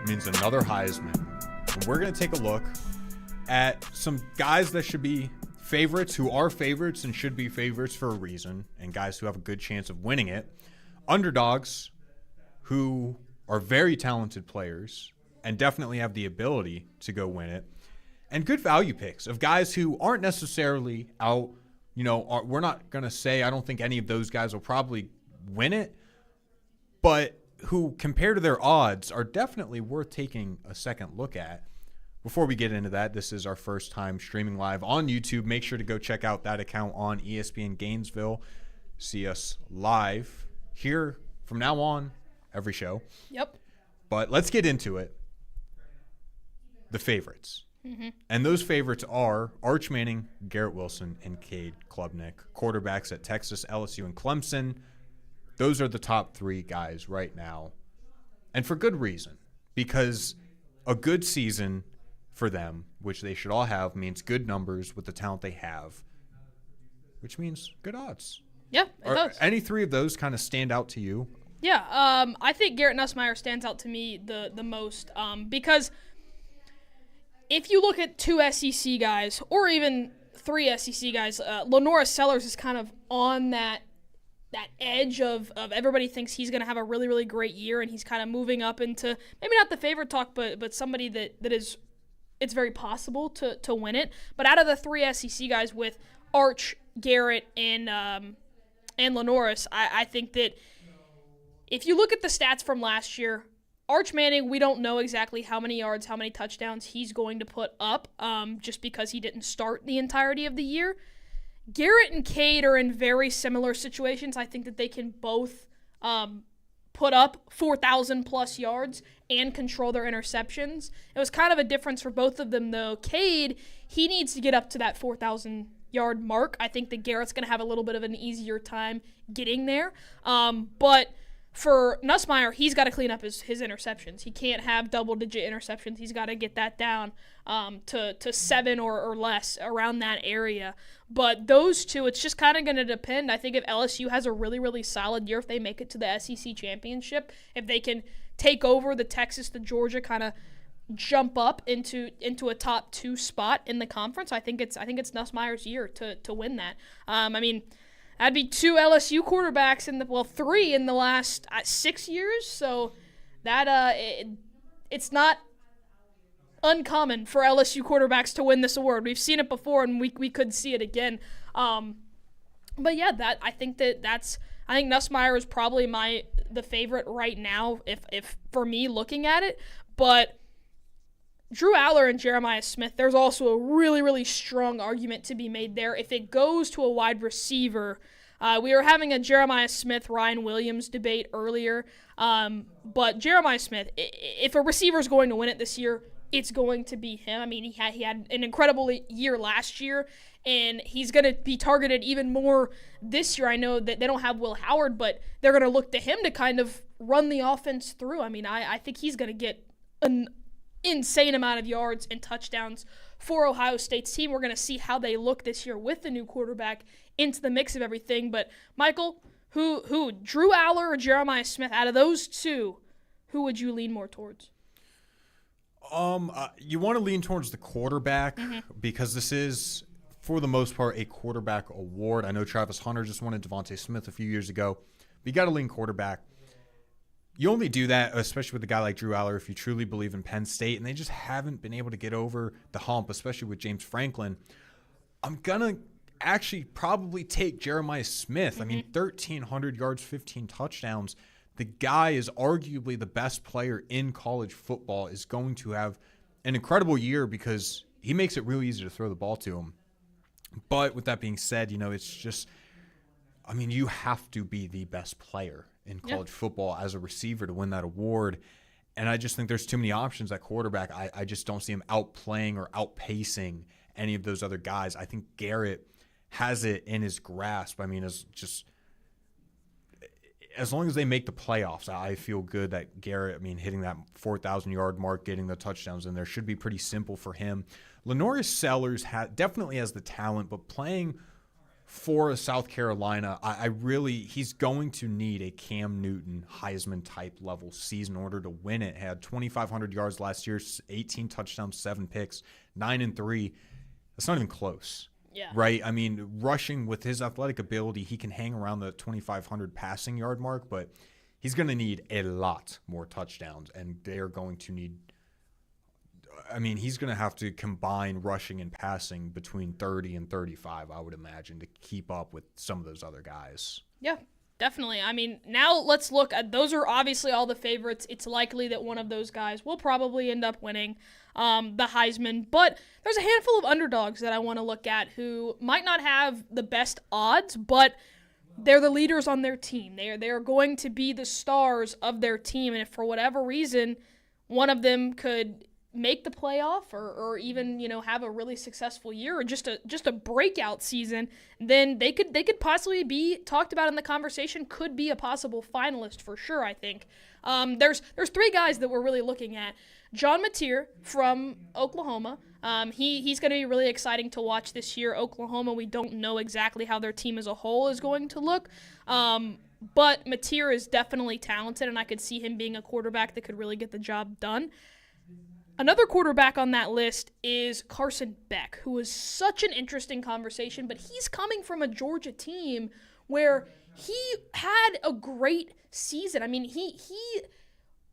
means another Heisman. And we're going to take a look at some guys that should be favorites, who are favorites and should be favorites for a reason, and guys who have a good chance of winning it. Underdogs who are very talented players and definitely have the ability to go win it. And good value picks of guys who aren't necessarily out. We're not going to say I don't think any of those guys will probably win it, but who, compared to their odds, are definitely worth taking a second look at. Before we get into that, this is our first time streaming live on YouTube. Make sure to go check out that account on ESPN Gainesville. See us live here from now on, every show. Yep. But let's get into it. The favorites. Mm-hmm. And those favorites are Arch Manning, Garrett Wilson, and Cade Klubnik. Quarterbacks at Texas, LSU, and Clemson. Those are the top three guys right now. And for good reason. Because a good season for them, which they should all have, means good numbers with the talent they have, which means good odds. Yeah, it does. Any three of those kind of stand out to you? Yeah, I think Garrett Nussmeier stands out to me the most because if you look at two SEC guys or even three SEC guys, Lenora Sellers is kind of on that edge of everybody thinks he's going to have a really, really great year, and he's kind of moving up into maybe not the favorite talk, but somebody that is – it's very possible to win it. But out of the three SEC guys with Arch, Garrett, and Lenoris, I think that if you look at the stats from last year, Arch Manning, we don't know exactly how many yards, how many touchdowns he's going to put up just because he didn't start the entirety of the year. Garrett and Cade are in very similar situations. I think that they can both put up 4,000-plus yards and control their interceptions. It was kind of a difference for both of them, though. Cade, he needs to get up to that 4,000-yard mark. I think that Garrett's going to have a little bit of an easier time getting there. But for Nussmeier, he's got to clean up his interceptions. He can't have double-digit interceptions. He's got to get that down to 7 or less, around that area. But those two, it's just kind of going to depend. I think if LSU has a really, really solid year, if they make it to the SEC championship, if they can take over the Texas, the Georgia, kind of jump up into a top 2 spot in the conference, I think it's Nussmeier's year to win that. That'd be 2 LSU quarterbacks three in the last 6 years. So that it's not uncommon for LSU quarterbacks to win this award. We've seen it before, and we could see it again. But yeah, I think Nussmeier is probably the favorite right now, if for me looking at it. But Drew Aller and Jeremiah Smith, there's also a really, really strong argument to be made there. If it goes to a wide receiver, we were having a Jeremiah Smith, Ryan Williams debate earlier. But Jeremiah Smith, if a receiver is going to win it this year, it's going to be him. I mean, he had an incredible year last year, and he's going to be targeted even more this year. I know that they don't have Will Howard, but they're going to look to him to kind of run the offense through. I mean, I think he's going to get an insane amount of yards and touchdowns for Ohio State's team. We're going to see how they look this year with the new quarterback into the mix of everything. But, Michael, who Drew Aller or Jeremiah Smith, out of those two, who would you lean more towards? You want to lean towards the quarterback because this is, for the most part, a quarterback award. I know Travis Hunter just won Devontae Smith a few years ago, but you got to lean quarterback. You only do that, especially with a guy like Drew Aller, if you truly believe in Penn State, and they just haven't been able to get over the hump, especially with James Franklin. I'm going to actually probably take Jeremiah Smith. I mean, 1,300 yards, 15 touchdowns. The guy is arguably the best player in college football, is going to have an incredible year because he makes it really easy to throw the ball to him. But with that being said, it's just, I mean, you have to be the best player in college football as a receiver to win that award. And I just think there's too many options at quarterback. I just don't see him outplaying or outpacing any of those other guys. I think Garrett has it in his grasp. I mean, as long as they make the playoffs, I feel good that Garrett, hitting that 4,000-yard mark, getting the touchdowns in there should be pretty simple for him. Lenoris Sellers definitely has the talent, but playing for South Carolina, he's going to need a Cam Newton Heisman-type level season in order to win it. Had 2,500 yards last year, 18 touchdowns, 7 picks, 9-3. That's not even close. Yeah. Right? I mean, rushing with his athletic ability, he can hang around the 2,500 passing yard mark, but he's going to need a lot more touchdowns, and they're going to need – he's going to have to combine rushing and passing between 30 and 35, I would imagine, to keep up with some of those other guys. Yeah, definitely. Now let's look at – those are obviously all the favorites. It's likely that one of those guys will probably end up winning the Heisman. But there's a handful of underdogs that I want to look at who might not have the best odds, but they're the leaders on their team. They're going to be the stars of their team. And if for whatever reason one of them could – make the playoff or even have a really successful year or just a breakout season, then they could possibly be talked about in the conversation, could be a possible finalist for sure. I think there's 3 guys that we're really looking at. John Mateer from Oklahoma, he's going to be really exciting to watch this year. Oklahoma, we don't know exactly how their team as a whole is going to look, but Mateer is definitely talented, and I could see him being a quarterback that could really get the job done. Another quarterback on that list is Carson Beck, who is such an interesting conversation, but he's coming from a Georgia team where he had a great season. He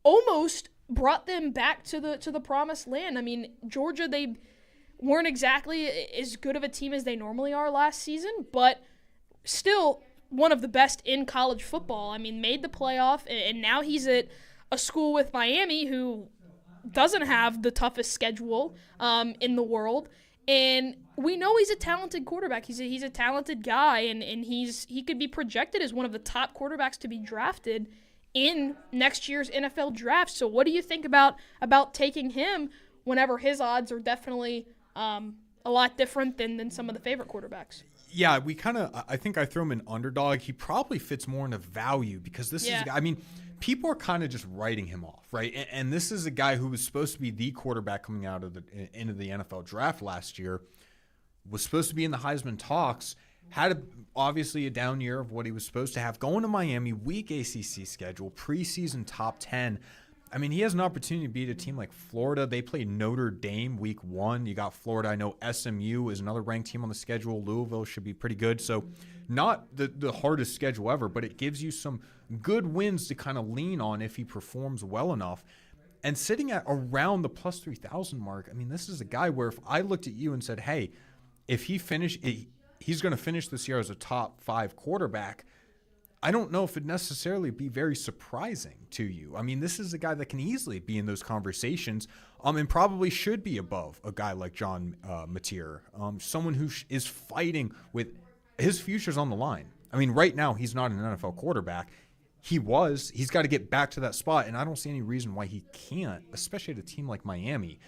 almost brought them back to the promised land. Georgia, they weren't exactly as good of a team as they normally are last season, but still one of the best in college football. Made the playoff, and now he's at a school with Miami who doesn't have the toughest schedule in the world, and we know he's a talented quarterback. He's a talented guy, and he could be projected as one of the top quarterbacks to be drafted in next year's NFL draft. So what do you think about taking him whenever his odds are definitely a lot different than some of the favorite quarterbacks? Yeah, I think I throw him an underdog. He probably fits more into value because this is, people are kind of just writing him off, right? And this is a guy who was supposed to be the quarterback coming out of into the NFL draft last year, was supposed to be in the Heisman talks, had obviously a down year of what he was supposed to have, going to Miami, weak ACC schedule, preseason top 10. He has an opportunity to beat a team like Florida. They play Notre Dame week 1. You got Florida. I know SMU is another ranked team on the schedule. Louisville should be pretty good. So not the hardest schedule ever, but it gives you some good wins to kind of lean on if he performs well enough. And sitting at around the plus 3,000 mark, this is a guy where if I looked at you and said, hey, if he's going to finish this year as a top 5 quarterback, I don't know if it'd necessarily be very surprising to you. This is a guy that can easily be in those conversations and probably should be above a guy like John Mateer, someone who is fighting with his future's on the line. Right now he's not an NFL quarterback. He's got to get back to that spot, and I don't see any reason why he can't, especially at a team like Miami.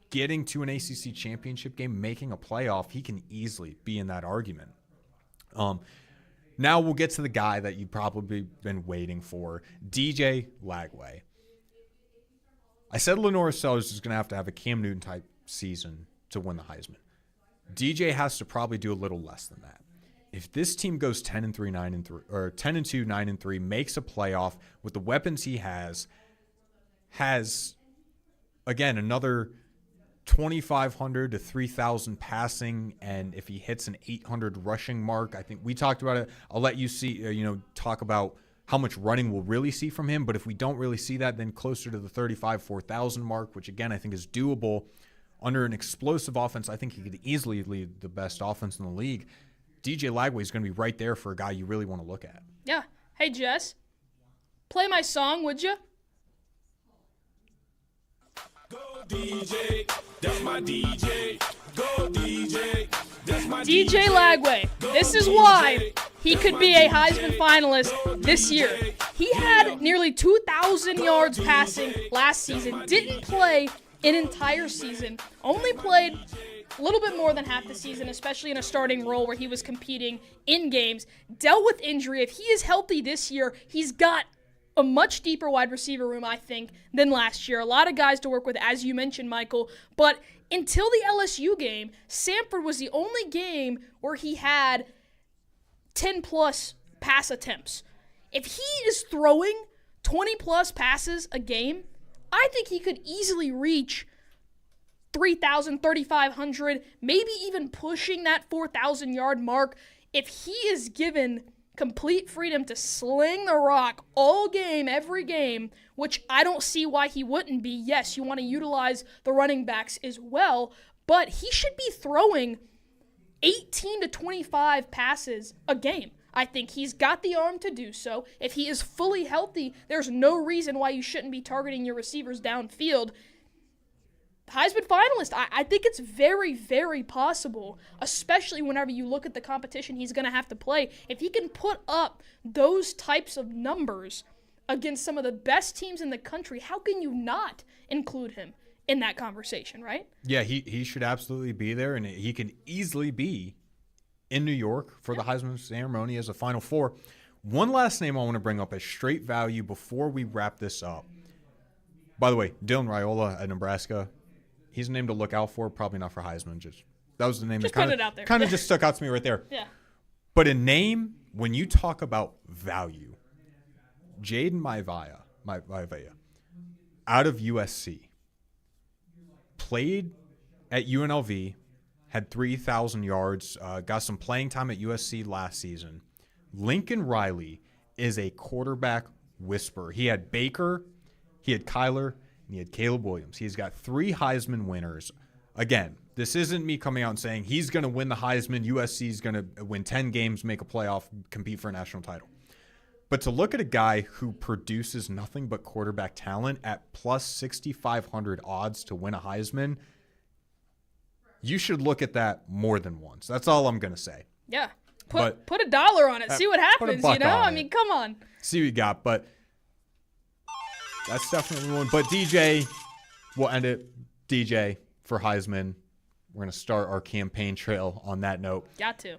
Getting to an ACC championship game, making a playoff, he can easily be in that argument. Now we'll get to the guy that you've probably been waiting for, DJ Lagway. I said Lenoris Sellers is going to have a Cam Newton-type season to win the Heisman. DJ has to probably do a little less than that. If this team goes 10-3, 9-3, or 10-2, 9-3, makes a playoff with the weapons he has again another 2,500 to 3,000 passing, and if he hits an 800 rushing mark, I think we talked about it. I'll let you see, talk about how much running we'll really see from him. But if we don't really see that, then closer to the 4,000 mark, which again I think is doable under an explosive offense, I think he could easily lead the best offense in the league. DJ Lagway is going to be right there for a guy you really want to look at. Yeah. Hey, Jess, play my song, would you? Go DJ, that's my DJ. Go DJ, that's my DJ Lagway. This is why he could be a Heisman finalist this year. He had nearly 2,000 yards passing last season. Didn't play an entire season. Only played a little bit more than half the season, especially in a starting role where he was competing in games. Dealt with injury. If he is healthy this year, he's got a much deeper wide receiver room, I think, than last year. A lot of guys to work with, as you mentioned, Michael. But until the LSU game, Samford was the only game where he had 10-plus pass attempts. If he is throwing 20-plus passes a game, I think he could easily reach 3,000, 3,500, maybe even pushing that 4,000-yard mark. If he is given complete freedom to sling the rock all game, every game, which I don't see why he wouldn't be. Yes, you want to utilize the running backs as well, but he should be throwing 18 to 25 passes a game. I think he's got the arm to do so. If he is fully healthy, there's no reason why you shouldn't be targeting your receivers downfield. Heisman finalist, I think it's very, very possible, especially whenever you look at the competition he's going to have to play. If he can put up those types of numbers against some of the best teams in the country, how can you not include him in that conversation, right? Yeah, he should absolutely be there, and he can easily be in New York for the Heisman ceremony as a Final Four. One last name I want to bring up as straight value before we wrap this up. By the way, Dylan Raiola at Nebraska, he's a name to look out for, probably not for Heisman. That was the name just that kind of just stuck out to me right there. Yeah. But a name, when you talk about value, Jaden Maivia, out of USC, played at UNLV, had 3,000 yards, got some playing time at USC last season. Lincoln Riley is a quarterback whisperer. He had Baker, he had Kyler, and he had Caleb Williams. He's got 3 Heisman winners. Again, this isn't me coming out and saying he's going to win the Heisman, USC is going to win 10 games, make a playoff, compete for a national title. But to look at a guy who produces nothing but quarterback talent at plus 6,500 odds to win a Heisman, you should look at that more than once. That's all I'm going to say. Yeah. Put $1 on it. See what happens, you know? I mean, come on. See what you got. But that's definitely one. But DJ, we'll end it. DJ for Heisman. We're going to start our campaign trail on that note. Got to.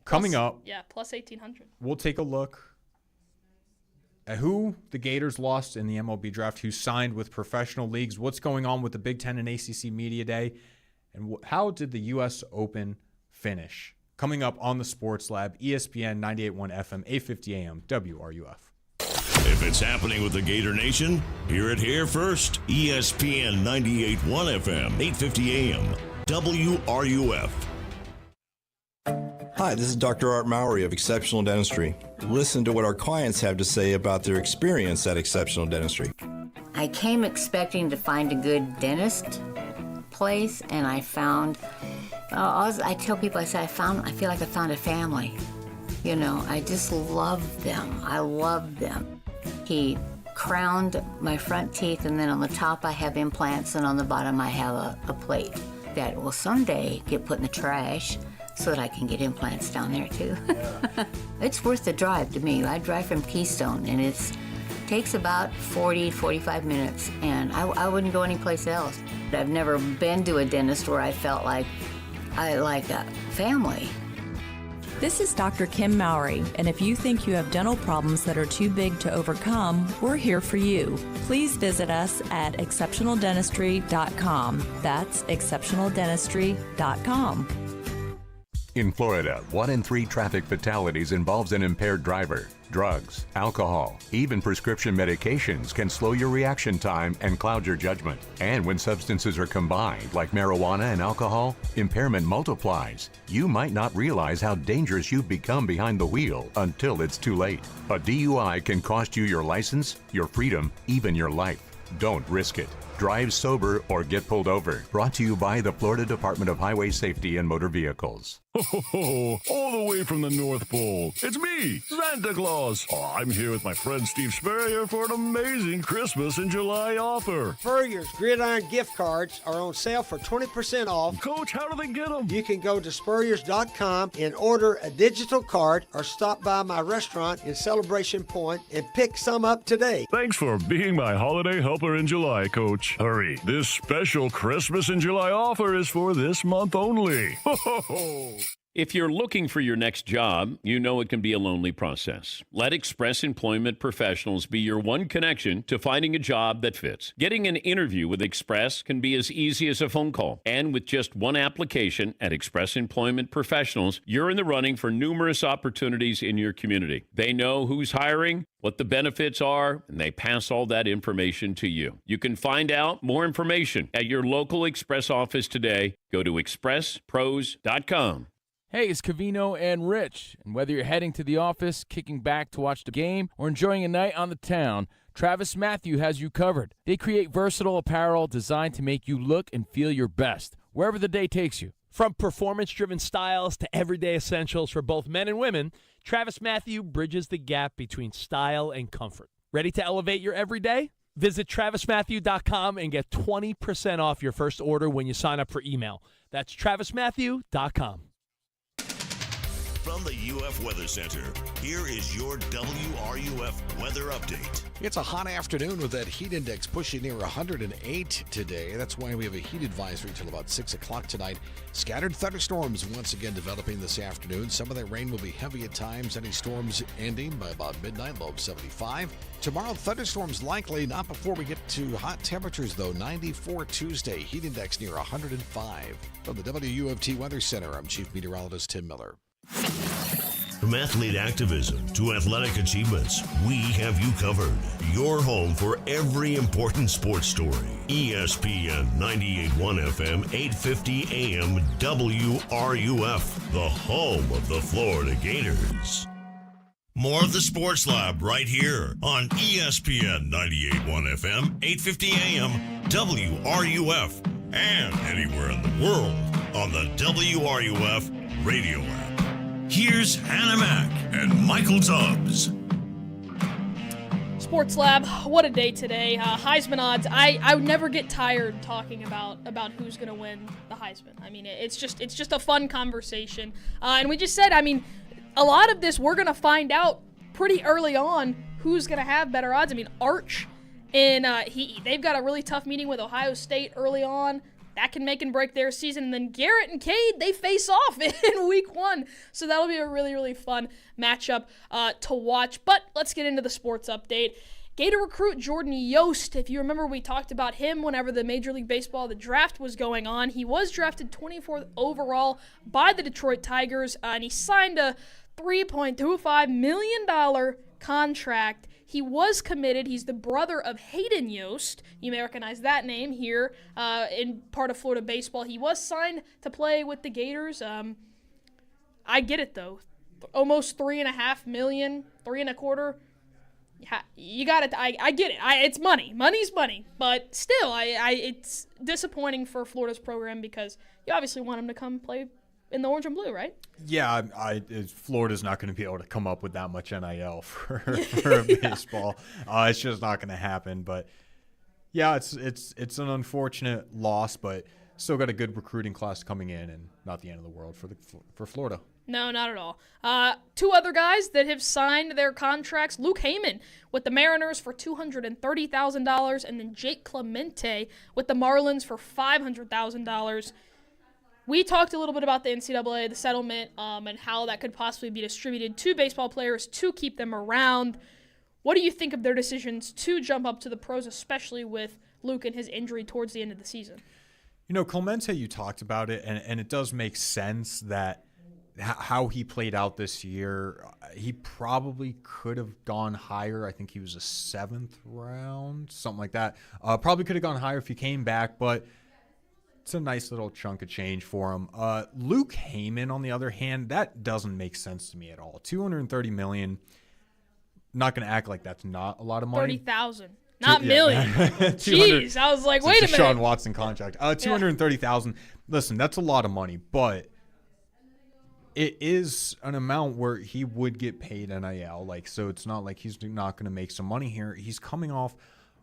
Coming up. Yeah, plus 1,800. We'll take a look at who the Gators lost in the MLB draft, who signed with professional leagues, what's going on with the Big Ten and ACC Media Day, and how did the U.S. Open finish? Coming up on the Sports Lab, ESPN 98.1 FM, 850 AM, WRUF. If it's happening with the Gator Nation, hear it here first. ESPN 98.1 FM, 850 AM, WRUF. Hi, this is Dr. Art Mowry of Exceptional Dentistry. Listen to what our clients have to say about their experience at Exceptional Dentistry. I came expecting to find a good dentist place, and I found, I tell people, I feel like I found a family. You know, I just love them. I love them. He crowned my front teeth, and then on the top I have implants, and on the bottom I have a plate that will someday get put in the trash so that I can get implants down there too. It's worth the drive to me. I drive from Keystone, and it takes about 45 minutes, and I wouldn't go anyplace else. I've never been to a dentist where I felt like I like a family. This is Dr. Kim Mowry, and if you think you have dental problems that are too big to overcome, we're here for you. Please visit us at exceptionaldentistry.com. That's exceptionaldentistry.com. In Florida, 1 in 3 traffic fatalities involves an impaired driver. Drugs, alcohol, even prescription medications can slow your reaction time and cloud your judgment. And when substances are combined, like marijuana and alcohol, impairment multiplies. You might not realize how dangerous you've become behind the wheel until it's too late. A DUI can cost you your license, your freedom, even your life. Don't risk it. drive sober, or get pulled over. Brought to you by the Florida Department of Highway Safety and Motor Vehicles. Ho, all the way from the North Pole. It's me, Santa Claus. I'm here with my friend Steve Spurrier for an amazing Christmas in July offer. Spurrier's Gridiron gift cards are on sale for 20% off. Coach, how do they get them? You can go to Spurriers.com and order a digital card or stop by my restaurant in Celebration Point and pick some up today. Thanks for being my holiday helper in July, Coach. Hurry, this special Christmas in July offer is for this month only. Ho, ho, ho. If you're looking for your next job, you know it can be a lonely process. Let Express Employment Professionals be your one connection to finding a job that fits. Getting an interview with Express can be as easy as a phone call. And with just one application at Express Employment Professionals, you're in the running for numerous opportunities in your community. They know who's hiring, what the benefits are, and they pass all that information to you. You can find out more information at your local Express office today. Go to expresspros.com. Hey, it's Cavino and Rich. And whether you're heading to the office, kicking back to watch the game, or enjoying a night on the town, Travis Matthew has you covered. They create versatile apparel designed to make you look and feel your best, wherever the day takes you. From performance-driven styles to everyday essentials for both men and women, Travis Matthew bridges the gap between style and comfort. Ready to elevate your everyday? Visit TravisMatthew.com and get 20% off your first order when you sign up for email. That's TravisMatthew.com. From the UF Weather Center, here is your WRUF weather update. It's a hot afternoon with that heat index pushing near 108 today. That's why we have a heat advisory till about 6 o'clock tonight. Scattered thunderstorms once again developing this afternoon. Some of that rain will be heavy at times. Any storms ending by about midnight, low of 75. Tomorrow, thunderstorms likely, not before we get to hot temperatures, though. 94 Tuesday, heat index near 105. From the WUFT Weather Center, I'm Chief Meteorologist Tim Miller. From athlete activism to athletic achievements, we have you covered. Your home for every important sports story. ESPN 98.1 FM, 850 AM, WRUF, the home of the Florida Gators. More of the Sports Lab right here on ESPN 98.1 FM, 850 AM, WRUF, and anywhere in the world on the WRUF radio app. Here's Hannah Mack and Michael Tubbs. Sports Lab, what a day today. Heisman odds. I would never get tired talking about who's going to win the Heisman. I mean, it's just a fun conversation. And we just said, I mean, a lot of this we're going to find out pretty early on who's going to have better odds. I mean, Arch, and they've got a really tough meeting with Ohio State early on. That can make and break their season. And then Garrett and Cade, they face off in week 1. So that'll be a really, really fun matchup to watch. But let's get into the sports update. Gator recruit Jordan Yost, if you remember, we talked about him whenever the Major League Baseball, the draft was going on. He was drafted 24th overall by the Detroit Tigers, and he signed a $3.25 million contract. He was committed. He's the brother of Hayden Yost. You may recognize that name here in part of Florida baseball. He was signed to play with the Gators. I get it, though. Almost $3.5 million, $3.25 million. You got it. I get it. It's money. Money's money. But still, it's disappointing for Florida's program because you obviously want him to come play in the orange and blue, right? Yeah, Florida's not going to be able to come up with that much NIL for baseball. It's just not going to happen. But yeah, it's an unfortunate loss, but still got a good recruiting class coming in, and not the end of the world for Florida. No, not at all. Two other guys that have signed their contracts: Luke Heyman with the Mariners for $230,000, and then Jake Clemente with the Marlins for $500,000. We talked a little bit about the NCAA, the settlement, and how that could possibly be distributed to baseball players to keep them around. What do you think of their decisions to jump up to the pros, especially with Luke and his injury towards the end of the season? You know, Clemente, you talked about it, and it does make sense that how he played out this year, he probably could have gone higher. I think he was a 7th round, something like that. Probably could have gone higher if he came back, but it's a nice little chunk of change for him. Luke Heyman, on the other hand, that doesn't make sense to me at all. $230 million. Not going to act like that's not a lot of money. $30,000, Not million. Jeez, I was like, wait a minute. Deshaun Watson contract. $230,000. Listen, that's a lot of money, but it is an amount where he would get paid NIL. Like, so it's not like he's not going to make some money here. He's coming off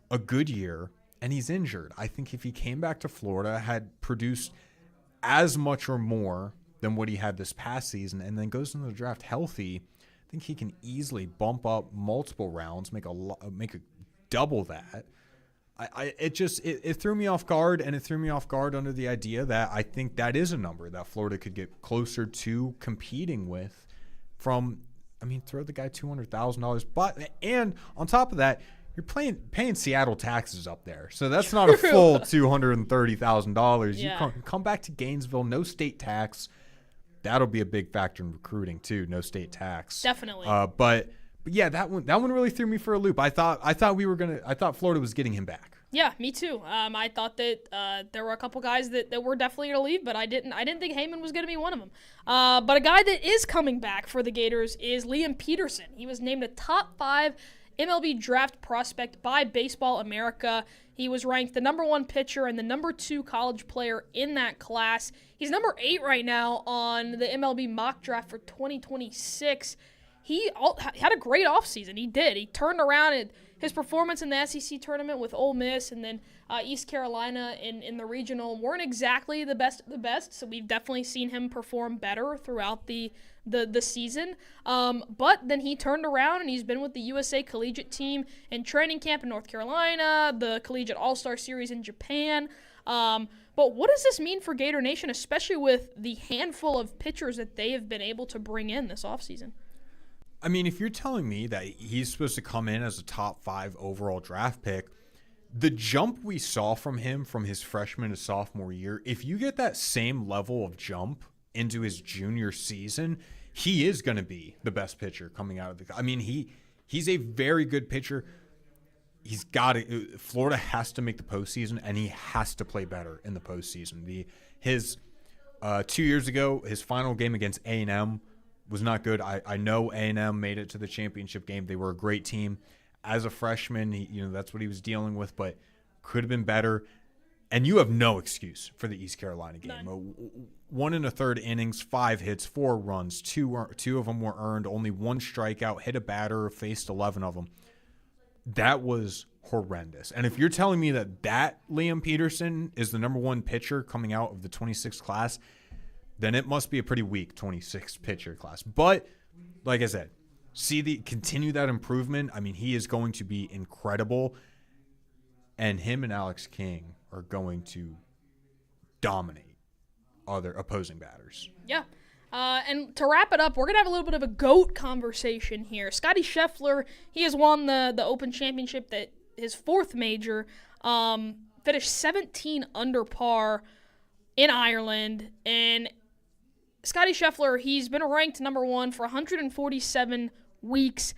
a good year, and he's injured. I think if he came back to Florida, had produced as much or more than what he had this past season, and then goes into the draft healthy, I think he can easily bump up multiple rounds, make a double that. It threw me off guard, and it threw me off guard under the idea that I think that is a number that Florida could get closer to competing with. Throw the guy $200,000, but and on top of that, you're paying Seattle taxes up there, so that's not a full $230,000. Yeah. You come back to Gainesville, no state tax. That'll be a big factor in recruiting too. No state tax, definitely. But yeah, that one really threw me for a loop. I thought Florida was getting him back. Yeah, me too. I thought that there were a couple guys that were definitely going to leave, but I didn't think Heisman was going to be one of them. But a guy that is coming back for the Gators is Liam Peterson. He was named a top 5 MLB draft prospect by Baseball America. He was ranked the number 1 pitcher and the number 2 college player in that class. He's number 8 right now on the MLB mock draft for 2026. He had a great offseason. He did. He turned around his performance in the SEC tournament with Ole Miss and then East Carolina in the regional weren't exactly the best of the best, so we've definitely seen him perform better throughout the season. But then he turned around and he's been with the USA Collegiate team in training camp in North Carolina, the Collegiate All-Star Series in Japan. But what does this mean for Gator Nation, especially with the handful of pitchers that they have been able to bring in this offseason? I mean, if you're telling me that he's supposed to come in as a top 5 overall draft pick, the jump we saw from him from his freshman to sophomore year, if you get that same level of jump into his junior season, he is going to be the best pitcher coming out of the – I mean, he's a very good pitcher. He's got to – Florida has to make the postseason, and he has to play better in the postseason. His 2 years ago, his final game against A&M was not good. I know A&M made it to the championship game. They were a great team. As a freshman, that's what he was dealing with, but could have been better. And you have no excuse for the East Carolina game. 1 1/3 innings, 5 hits, 4 runs, two of them were earned, only 1 strikeout, hit a batter, faced 11 of them. That was horrendous. And if you're telling me that Liam Peterson is the number 1 pitcher coming out of the 26th class, then it must be a pretty weak 26th pitcher class. But like I said, continue that improvement. I mean, he is going to be incredible, and him and Alex King are going to dominate other opposing batters. Yeah. And to wrap it up, we're going to have a little bit of a GOAT conversation here. Scotty Scheffler, he has won the Open Championship, that his 4th major, finished 17 under par in Ireland, and Scotty Scheffler, he's been ranked number 1 for 147 weeks.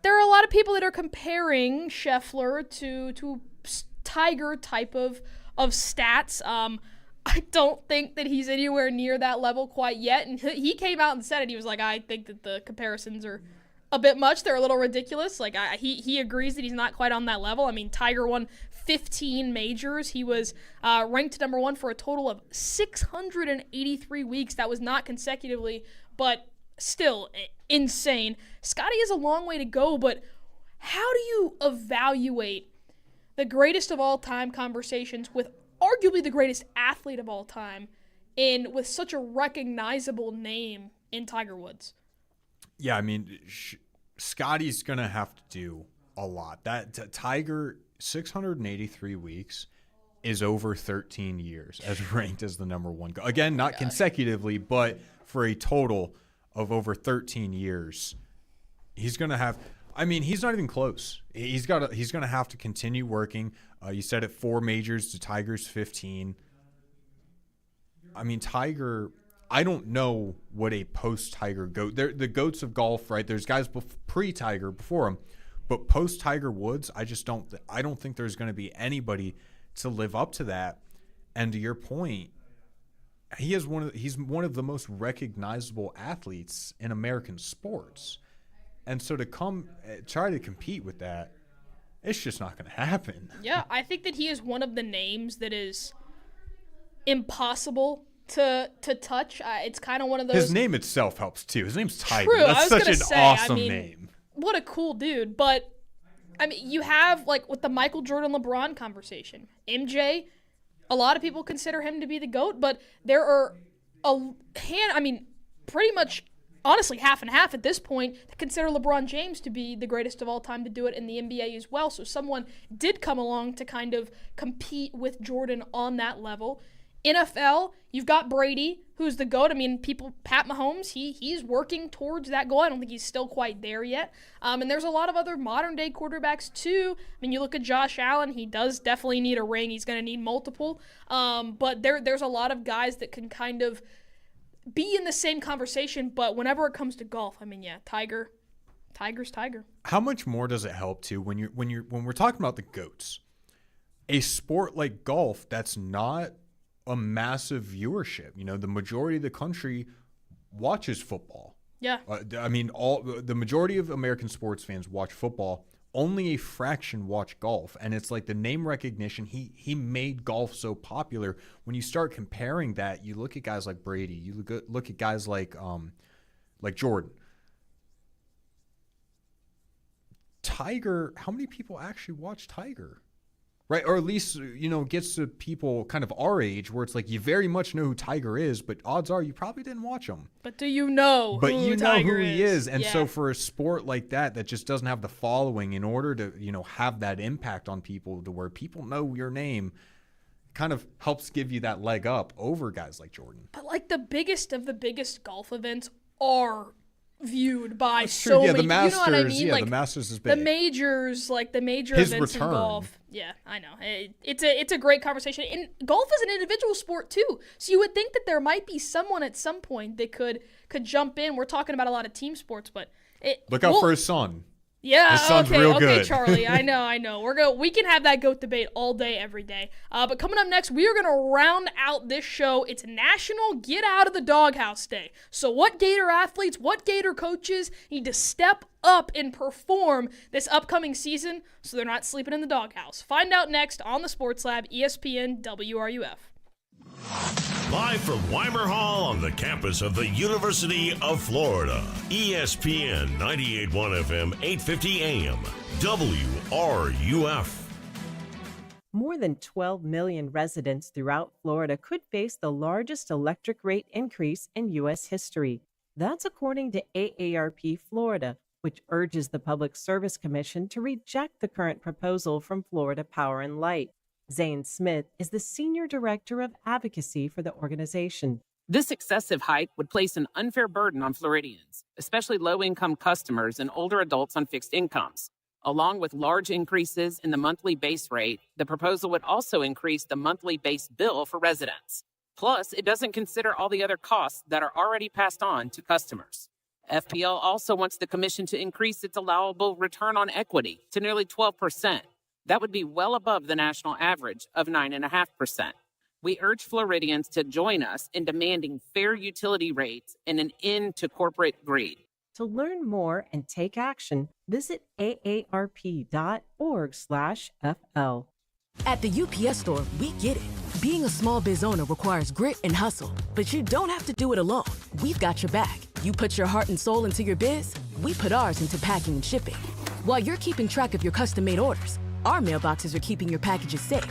There are a lot of people that are comparing Scheffler to Tiger type of stats. I don't think that he's anywhere near that level quite yet. And he came out and said it. He was like, I think that the comparisons are a bit much. They're a little ridiculous. Like he agrees that he's not quite on that level. I mean, Tiger won 15 majors. He was ranked number 1 for a total of 683 weeks. That was not consecutively, but still insane. Scotty has a long way to go, but how do you evaluate the greatest of all time conversations with arguably the greatest athlete of all time with such a recognizable name in Tiger Woods? Yeah, I mean, Scotty's going to have to do a lot. That Tiger, 683 weeks is over 13 years as ranked as the number 1. Again, not consecutively, but for a total of over 13 years. He's going to have – I mean, he's not even close. He's going to have to continue working. You said it, 4 majors to Tiger's 15. I mean, Tiger – I don't know what a post-Tiger GOAT – the GOATs of golf, right? There's guys pre-Tiger, before him. But post-Tiger Woods, I don't think there's going to be anybody to live up to that. And to your point, he's one of the most recognizable athletes in American sports. And so to try to compete with that, It's just not going to happen. Yeah, I think that he is one of the names that is impossible to touch. It's kind of one of those. His name itself helps too. His name's Tiger. True, That's such an awesome name. What a cool dude. But I mean, you have like with the Michael Jordan LeBron conversation. MJ, a lot of people consider him to be the GOAT, but there are pretty much honestly half and half at this point that consider LeBron James to be the greatest of all time to do it in the NBA as well. So someone did come along to kind of compete with Jordan on that level. NFL, you've got Brady, who's the GOAT. I mean, Pat Mahomes, he's working towards that goal. I don't think he's still quite there yet. And there's a lot of other modern-day quarterbacks, too. I mean, you look at Josh Allen. He does definitely need a ring. He's going to need multiple. But there's a lot of guys that can kind of be in the same conversation. But whenever it comes to golf, I mean, yeah, Tiger's Tiger. How much more does it help, too, when we're talking about the GOATs? A sport like golf that's not a massive viewership. You know, the majority of the country watches football. Yeah. The majority of American sports fans watch football. Only a fraction watch golf. And it's like the name recognition, he made golf so popular. When you start comparing that, you look at guys like Brady, you look at guys like Jordan. Tiger, how many people actually watch Tiger? Right, or at least, you know, gets to people kind of our age where it's like you very much know who Tiger is, but odds are you probably didn't watch him. But do you know who Tiger is? But you know who he is. And yeah. So for a sport like that just doesn't have the following, in order to, you know, have that impact on people to where people know your name, kind of helps give you that leg up over guys like Jordan. But like the biggest of the biggest golf events are viewed by That's so true. many. The Masters, you know what I mean? Yeah, like, the Masters is big. The majors, like the major His events return. in golf. Yeah, I know. It's a great conversation. And golf is an individual sport too. So you would think that there might be someone at some point that could jump in. We're talking about a lot of team sports, but look out for his son. Yeah, his son's okay, real good. Charlie. I know. We can have that GOAT debate all day, every day. But coming up next, we are going to round out this show. It's National Get Out of the Doghouse Day. So what Gator athletes, what Gator coaches need to step up and perform this upcoming season so they're not sleeping in the doghouse? Find out next on the Sports Lab, ESPN WRUF. Live from Weimer Hall on the campus of the University of Florida. ESPN 98.1 FM, 850 AM, WRUF. More than 12 million residents throughout Florida could face the largest electric rate increase in U.S. history. That's according to AARP Florida, which urges the Public Service Commission to reject the current proposal from Florida Power and Light. Zane Smith is the Senior Director of Advocacy for the organization. This excessive hike would place an unfair burden on Floridians, especially low-income customers and older adults on fixed incomes. Along with large increases in the monthly base rate, the proposal would also increase the monthly base bill for residents. Plus, it doesn't consider all the other costs that are already passed on to customers. FPL also wants the commission to increase its allowable return on equity to nearly 12%. That would be well above the national average of 9.5%. We urge Floridians to join us in demanding fair utility rates and an end to corporate greed. To learn more and take action, visit aarp.org/FL. At the UPS Store, we get it. Being a small biz owner requires grit and hustle, but you don't have to do it alone. We've got your back. You put your heart and soul into your biz, we put ours into packing and shipping. While you're keeping track of your custom-made orders, our mailboxes are keeping your packages safe.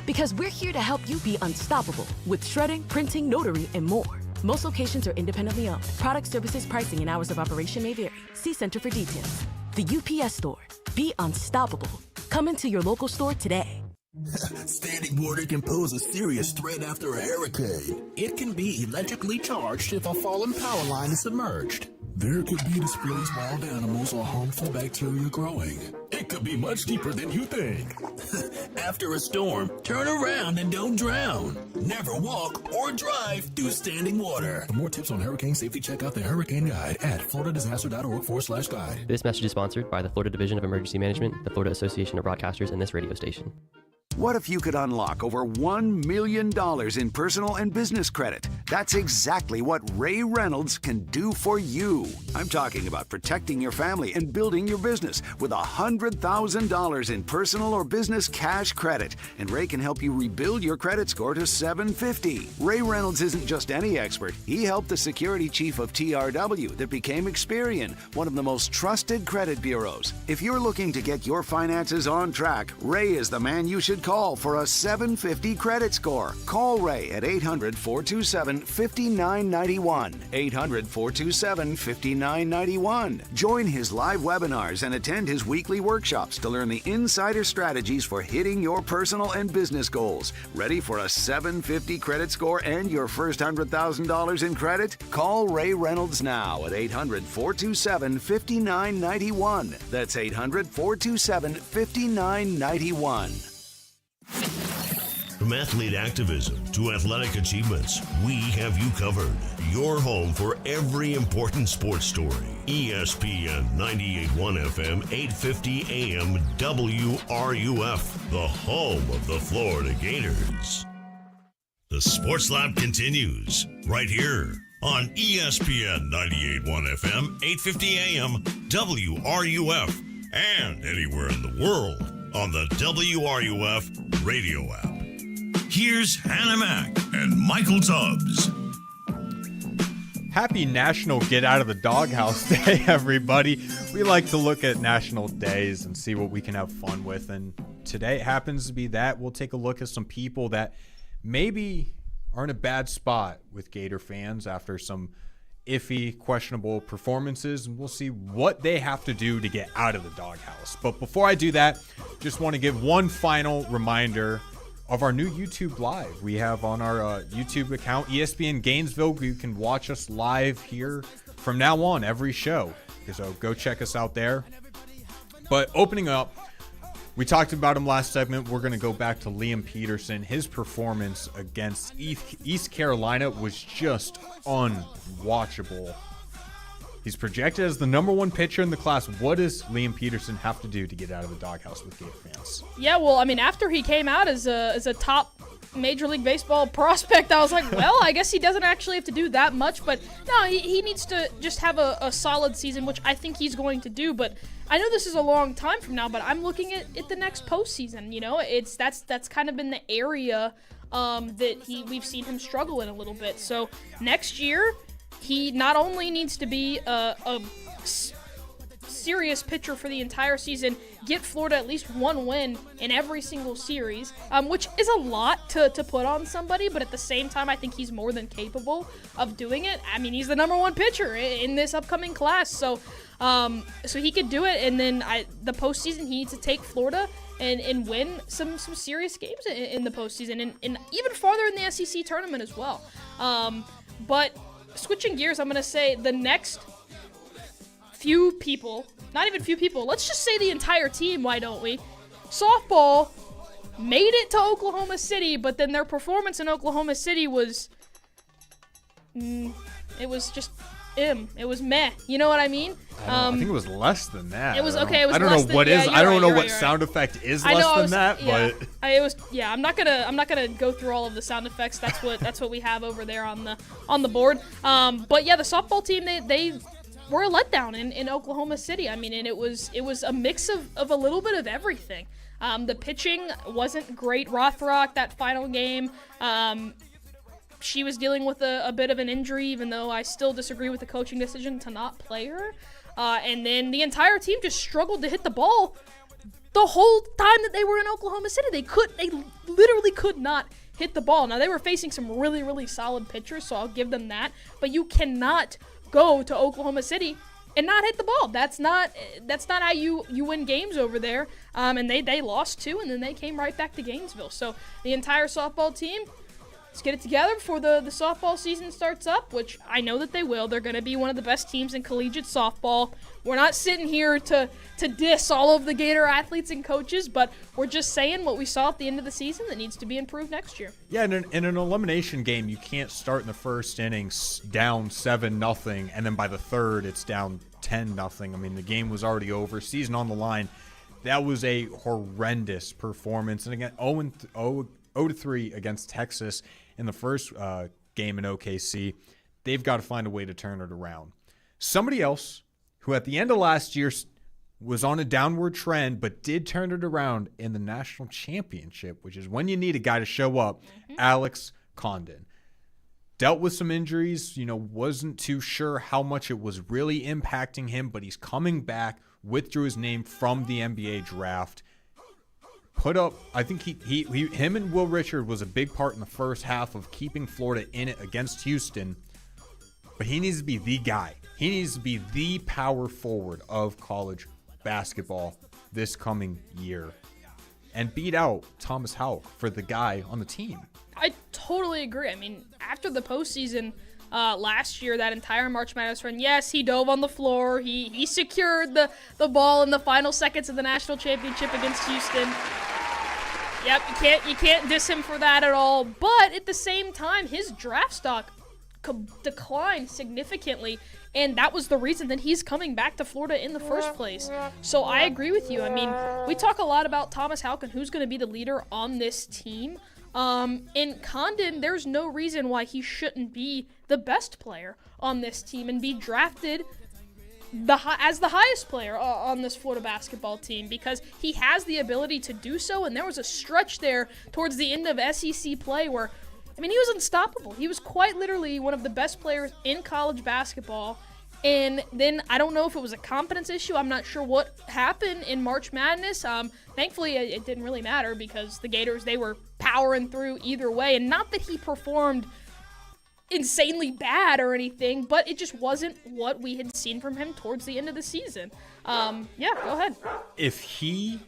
Because we're here to help you be unstoppable with shredding, printing, notary, and more. Most locations are independently owned. Product, services, pricing, and hours of operation may vary. See Center for details. The UPS Store. Be unstoppable. Come into your local store today. Standing water can pose a serious threat after a hurricane. It can be electrically charged if a fallen power line is submerged. There could be displaced wild animals or harmful bacteria growing. It could be much deeper than you think. After a storm, turn around and don't drown. Never walk or drive through standing water. For more tips on hurricane safety, check out the Hurricane Guide at floridadisaster.org/guide. This message is sponsored by the Florida Division of Emergency Management, the Florida Association of Broadcasters, and this radio station. What if you could unlock over $1 million in personal and business credit? That's exactly what Ray Reynolds can do for you. I'm talking about protecting your family and building your business with $100,000 in personal or business cash credit. And Ray can help you rebuild your credit score to 750. Ray Reynolds isn't just any expert. He helped the security chief of TRW that became Experian, one of the most trusted credit bureaus. If you're looking to get your finances on track, Ray is the man you should call for a 750 credit score. Call Ray at 800-427-5991. 800-427-5991. Join his live webinars and attend his weekly workshops to learn the insider strategies for hitting your personal and business goals. Ready for a 750 credit score and your first $100,000 in credit? Call Ray Reynolds now at 800-427-5991. That's 800-427-5991. From athlete activism to athletic achievements, we have you covered. Your home for every important sports story. ESPN 98.1 FM, 850 AM, WRUF, the home of the Florida Gators. The Sports Lab continues right here on ESPN 98.1 FM, 850 AM, WRUF, and anywhere in the world on the WRUF radio app. Here's Hannah Mack and Michael Tubbs. Happy National Get Out of the Doghouse Day, everybody. We like to look at national days and see what we can have fun with. And today it happens to be that. We'll take a look at some people that maybe are in a bad spot with Gator fans after some iffy, questionable performances, and we'll see what they have to do to get out of the doghouse. But before I do that, just want to give one final reminder of our new YouTube Live. We have on our YouTube account, ESPN Gainesville. You can watch us live here from now on every show. So go check us out there. But opening up, we talked about him last segment. We're going to go back to Liam Peterson. His performance against East Carolina was just unwatchable. He's projected as the number one pitcher in the class. What does Liam Peterson have to do to get out of the doghouse with Gator fans? Yeah, well, I mean, after he came out as a top Major League Baseball prospect, I was like, well, I guess he doesn't actually have to do that much. But no, he needs to just have a solid season, which I think he's going to do. But I know this is a long time from now, but I'm looking at the next postseason. You know, that's kind of been the area that we've seen him struggle in a little bit. So next year, he not only needs to be a serious pitcher for the entire season, get Florida at least one win in every single series, which is a lot to put on somebody, but at the same time, I think he's more than capable of doing it. I mean, he's the number one pitcher in this upcoming class, so he could do it, and then the postseason, he needs to take Florida and win some serious games in the postseason, and even farther in the SEC tournament as well. But switching gears, I'm going to say the next few people, not even few people, let's just say the entire team, why don't we? Softball made it to Oklahoma City, but then their performance in Oklahoma City was, it was just it was meh. You know what I mean? I think it was less than that. It was okay. It was. I don't less know what than, is. Yeah, I don't know right, what right. sound effect is less than that. But it was. Yeah, I'm not gonna go through all of the sound effects. That's what we have over there on the board. But yeah, the softball team they were a letdown in Oklahoma City. I mean, and it was a mix of a little bit of everything. The pitching wasn't great. Rothrock, that final game. She was dealing with a bit of an injury, even though I still disagree with the coaching decision to not play her. And then the entire team just struggled to hit the ball the whole time that they were in Oklahoma City. They literally could not hit the ball. Now, they were facing some really, really solid pitchers, so I'll give them that. But you cannot go to Oklahoma City and not hit the ball. That's not how you win games over there. And they lost 2, and then they came right back to Gainesville. So the entire softball team, let's get it together before the softball season starts up, which I know that they will. They're going to be one of the best teams in collegiate softball. We're not sitting here to diss all of the Gator athletes and coaches, but we're just saying what we saw at the end of the season that needs to be improved next year. Yeah, in an elimination game, you can't start in the first innings down 7-0, and then by the third, it's down 10-0. I mean, the game was already over, season on the line. That was a horrendous performance. And again, 0-3 against Texas in the first game in OKC. They've got to find a way to turn it around. Somebody else who at the end of last year was on a downward trend but did turn it around in the national championship, which is when you need a guy to show up, Alex Condon. Dealt with some injuries, wasn't too sure how much it was really impacting him, but he's coming back, withdrew his name from the NBA draft. Put up, I think him and Will Richard was a big part in the first half of keeping Florida in it against Houston. But he needs to be the guy. He needs to be the power forward of college basketball this coming year and beat out Thomas Houck for the guy on the team. I totally agree. I mean, after the postseason last year, that entire March Madness run, yes, he dove on the floor. He secured the ball in the final seconds of the national championship against Houston. Yep, you can't diss him for that at all. But at the same time, his draft stock declined significantly, and that was the reason that he's coming back to Florida in the first place. So I agree with you. I mean, we talk a lot about Thomas Houck and who's going to be the leader on this team. In Condon, there's no reason why he shouldn't be the best player on this team and be drafted as the highest player on this Florida basketball team, because he has the ability to do so. And there was a stretch there towards the end of SEC play where, I mean, he was unstoppable. He was quite literally one of the best players in college basketball. And then I don't know if it was a confidence issue. I'm not sure what happened in March Madness. Thankfully, it didn't really matter because the Gators, they were powering through either way. And not that he performed insanely bad or anything, but it just wasn't what we had seen from him towards the end of the season. Yeah, go ahead. If he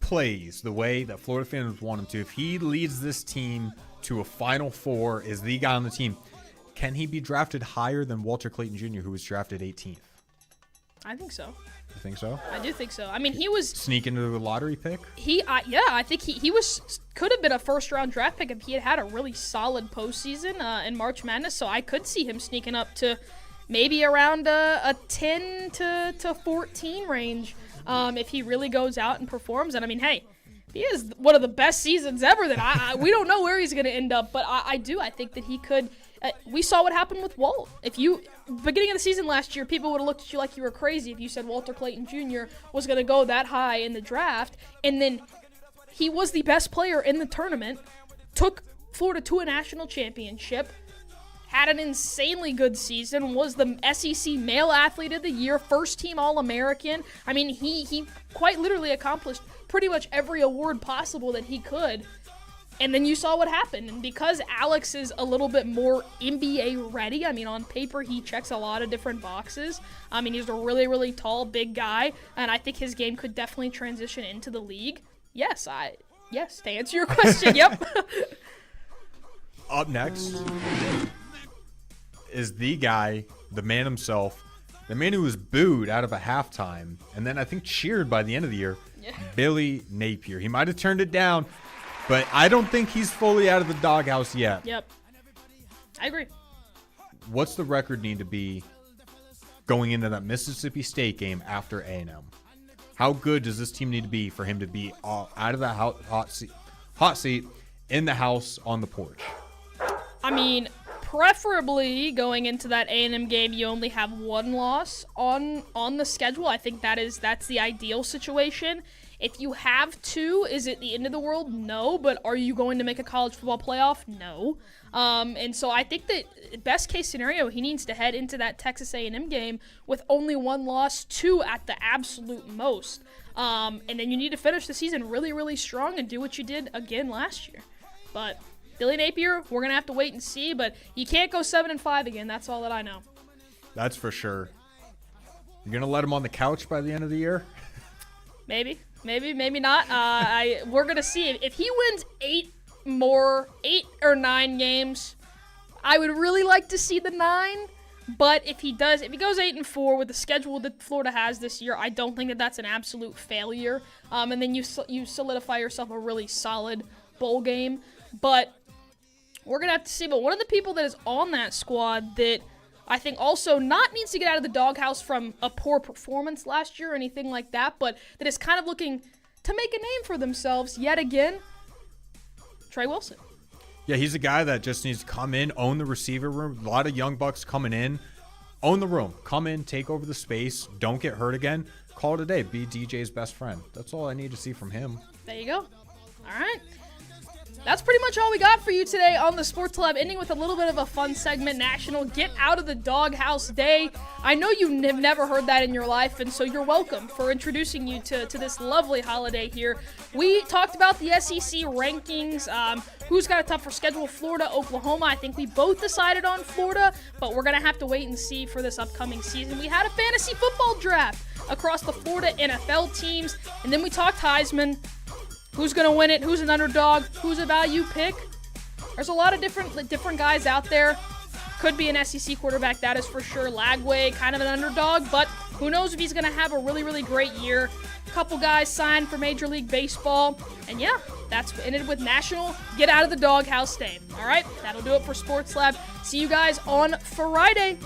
plays the way that Florida fans want him to, if he leads this team to a Final Four, is the guy on the team, can he be drafted higher than Walter Clayton Jr., who was drafted 18th? I think so. You think so? I do think so. I mean, he was sneak into the lottery pick. I think he could have been a first-round draft pick if he had a really solid postseason in March Madness. So I could see him sneaking up to maybe around a 10 to 14 range if he really goes out and performs. And I mean, hey, he is one of the best seasons ever. That we don't know where he's going to end up, but I think that he could. We saw what happened with Walt. Beginning of the season last year, people would have looked at you like you were crazy if you said Walter Clayton Jr. was going to go that high in the draft. And then he was the best player in the tournament, took Florida to a national championship, had an insanely good season, was the SEC Male Athlete of the Year, first-team All-American. I mean, he quite literally accomplished pretty much every award possible that he could. And then you saw what happened. And because Alex is a little bit more NBA ready, I mean, on paper, he checks a lot of different boxes. I mean, he's a really, really tall, big guy. And I think his game could definitely transition into the league. Yes, to answer your question, yep. Up next is the guy, the man himself, the man who was booed out of a halftime and then I think cheered by the end of the year, Billy Napier. He might have turned it down, but I don't think he's fully out of the doghouse yet. Yep. I agree. What's the record need to be going into that Mississippi State game after A&M? How good does this team need to be for him to be out of the hot seat in the house on the porch? I mean, preferably going into that A&M game, you only have one loss on the schedule. I think that's the ideal situation. If you have two, is it the end of the world? No. But are you going to make a college football playoff? No. And so I think that best case scenario, he needs to head into that Texas A&M game with only one loss, two at the absolute most. And then you need to finish the season really, really strong and do what you did again last year. But Billy Napier, we're going to have to wait and see. But you can't go 7-5 again. That's all that I know. That's for sure. You're going to let him on the couch by the end of the year? Maybe not. We're going to see. If he wins 8 or 9 games, I would really like to see the 9. But if he goes 8-4 with the schedule that Florida has this year, I don't think that that's an absolute failure. And then you solidify yourself a really solid bowl game. But we're going to have to see. But one of the people that is on that squad that I think also not needs to get out of the doghouse from a poor performance last year or anything like that, but that is kind of looking to make a name for themselves yet again. Trey Wilson. Yeah, he's a guy that just needs to come in, own the receiver room. A lot of young bucks coming in, own the room, come in, take over the space, don't get hurt again. Call it a day. Be DJ's best friend. That's all I need to see from him. There you go. All right. That's pretty much all we got for you today on the Sports Lab, ending with a little bit of a fun segment, National Get Out of the Doghouse Day. I know you have never heard that in your life, and so you're welcome for introducing you to this lovely holiday here. We talked about the SEC rankings, who's got a tougher schedule, Florida, Oklahoma. I think we both decided on Florida, but we're going to have to wait and see for this upcoming season. We had a fantasy football draft across the Florida NFL teams, and then we talked Heisman. Who's going to win it? Who's an underdog? Who's a value pick? There's a lot of different guys out there. Could be an SEC quarterback, that is for sure. Lagway, kind of an underdog, but who knows if he's going to have a really, really great year. A couple guys signed for Major League Baseball. And yeah, that's ended with National Get Out of the Doghouse Day. All right, that'll do it for Sports Lab. See you guys on Friday.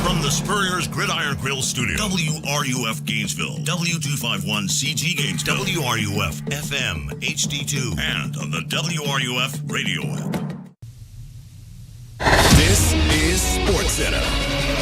From the Spurrier's Gridiron Grill Studio, WRUF Gainesville, W251CG Gainesville, WRUF FM HD2, and on the WRUF radio app. This is SportsCenter.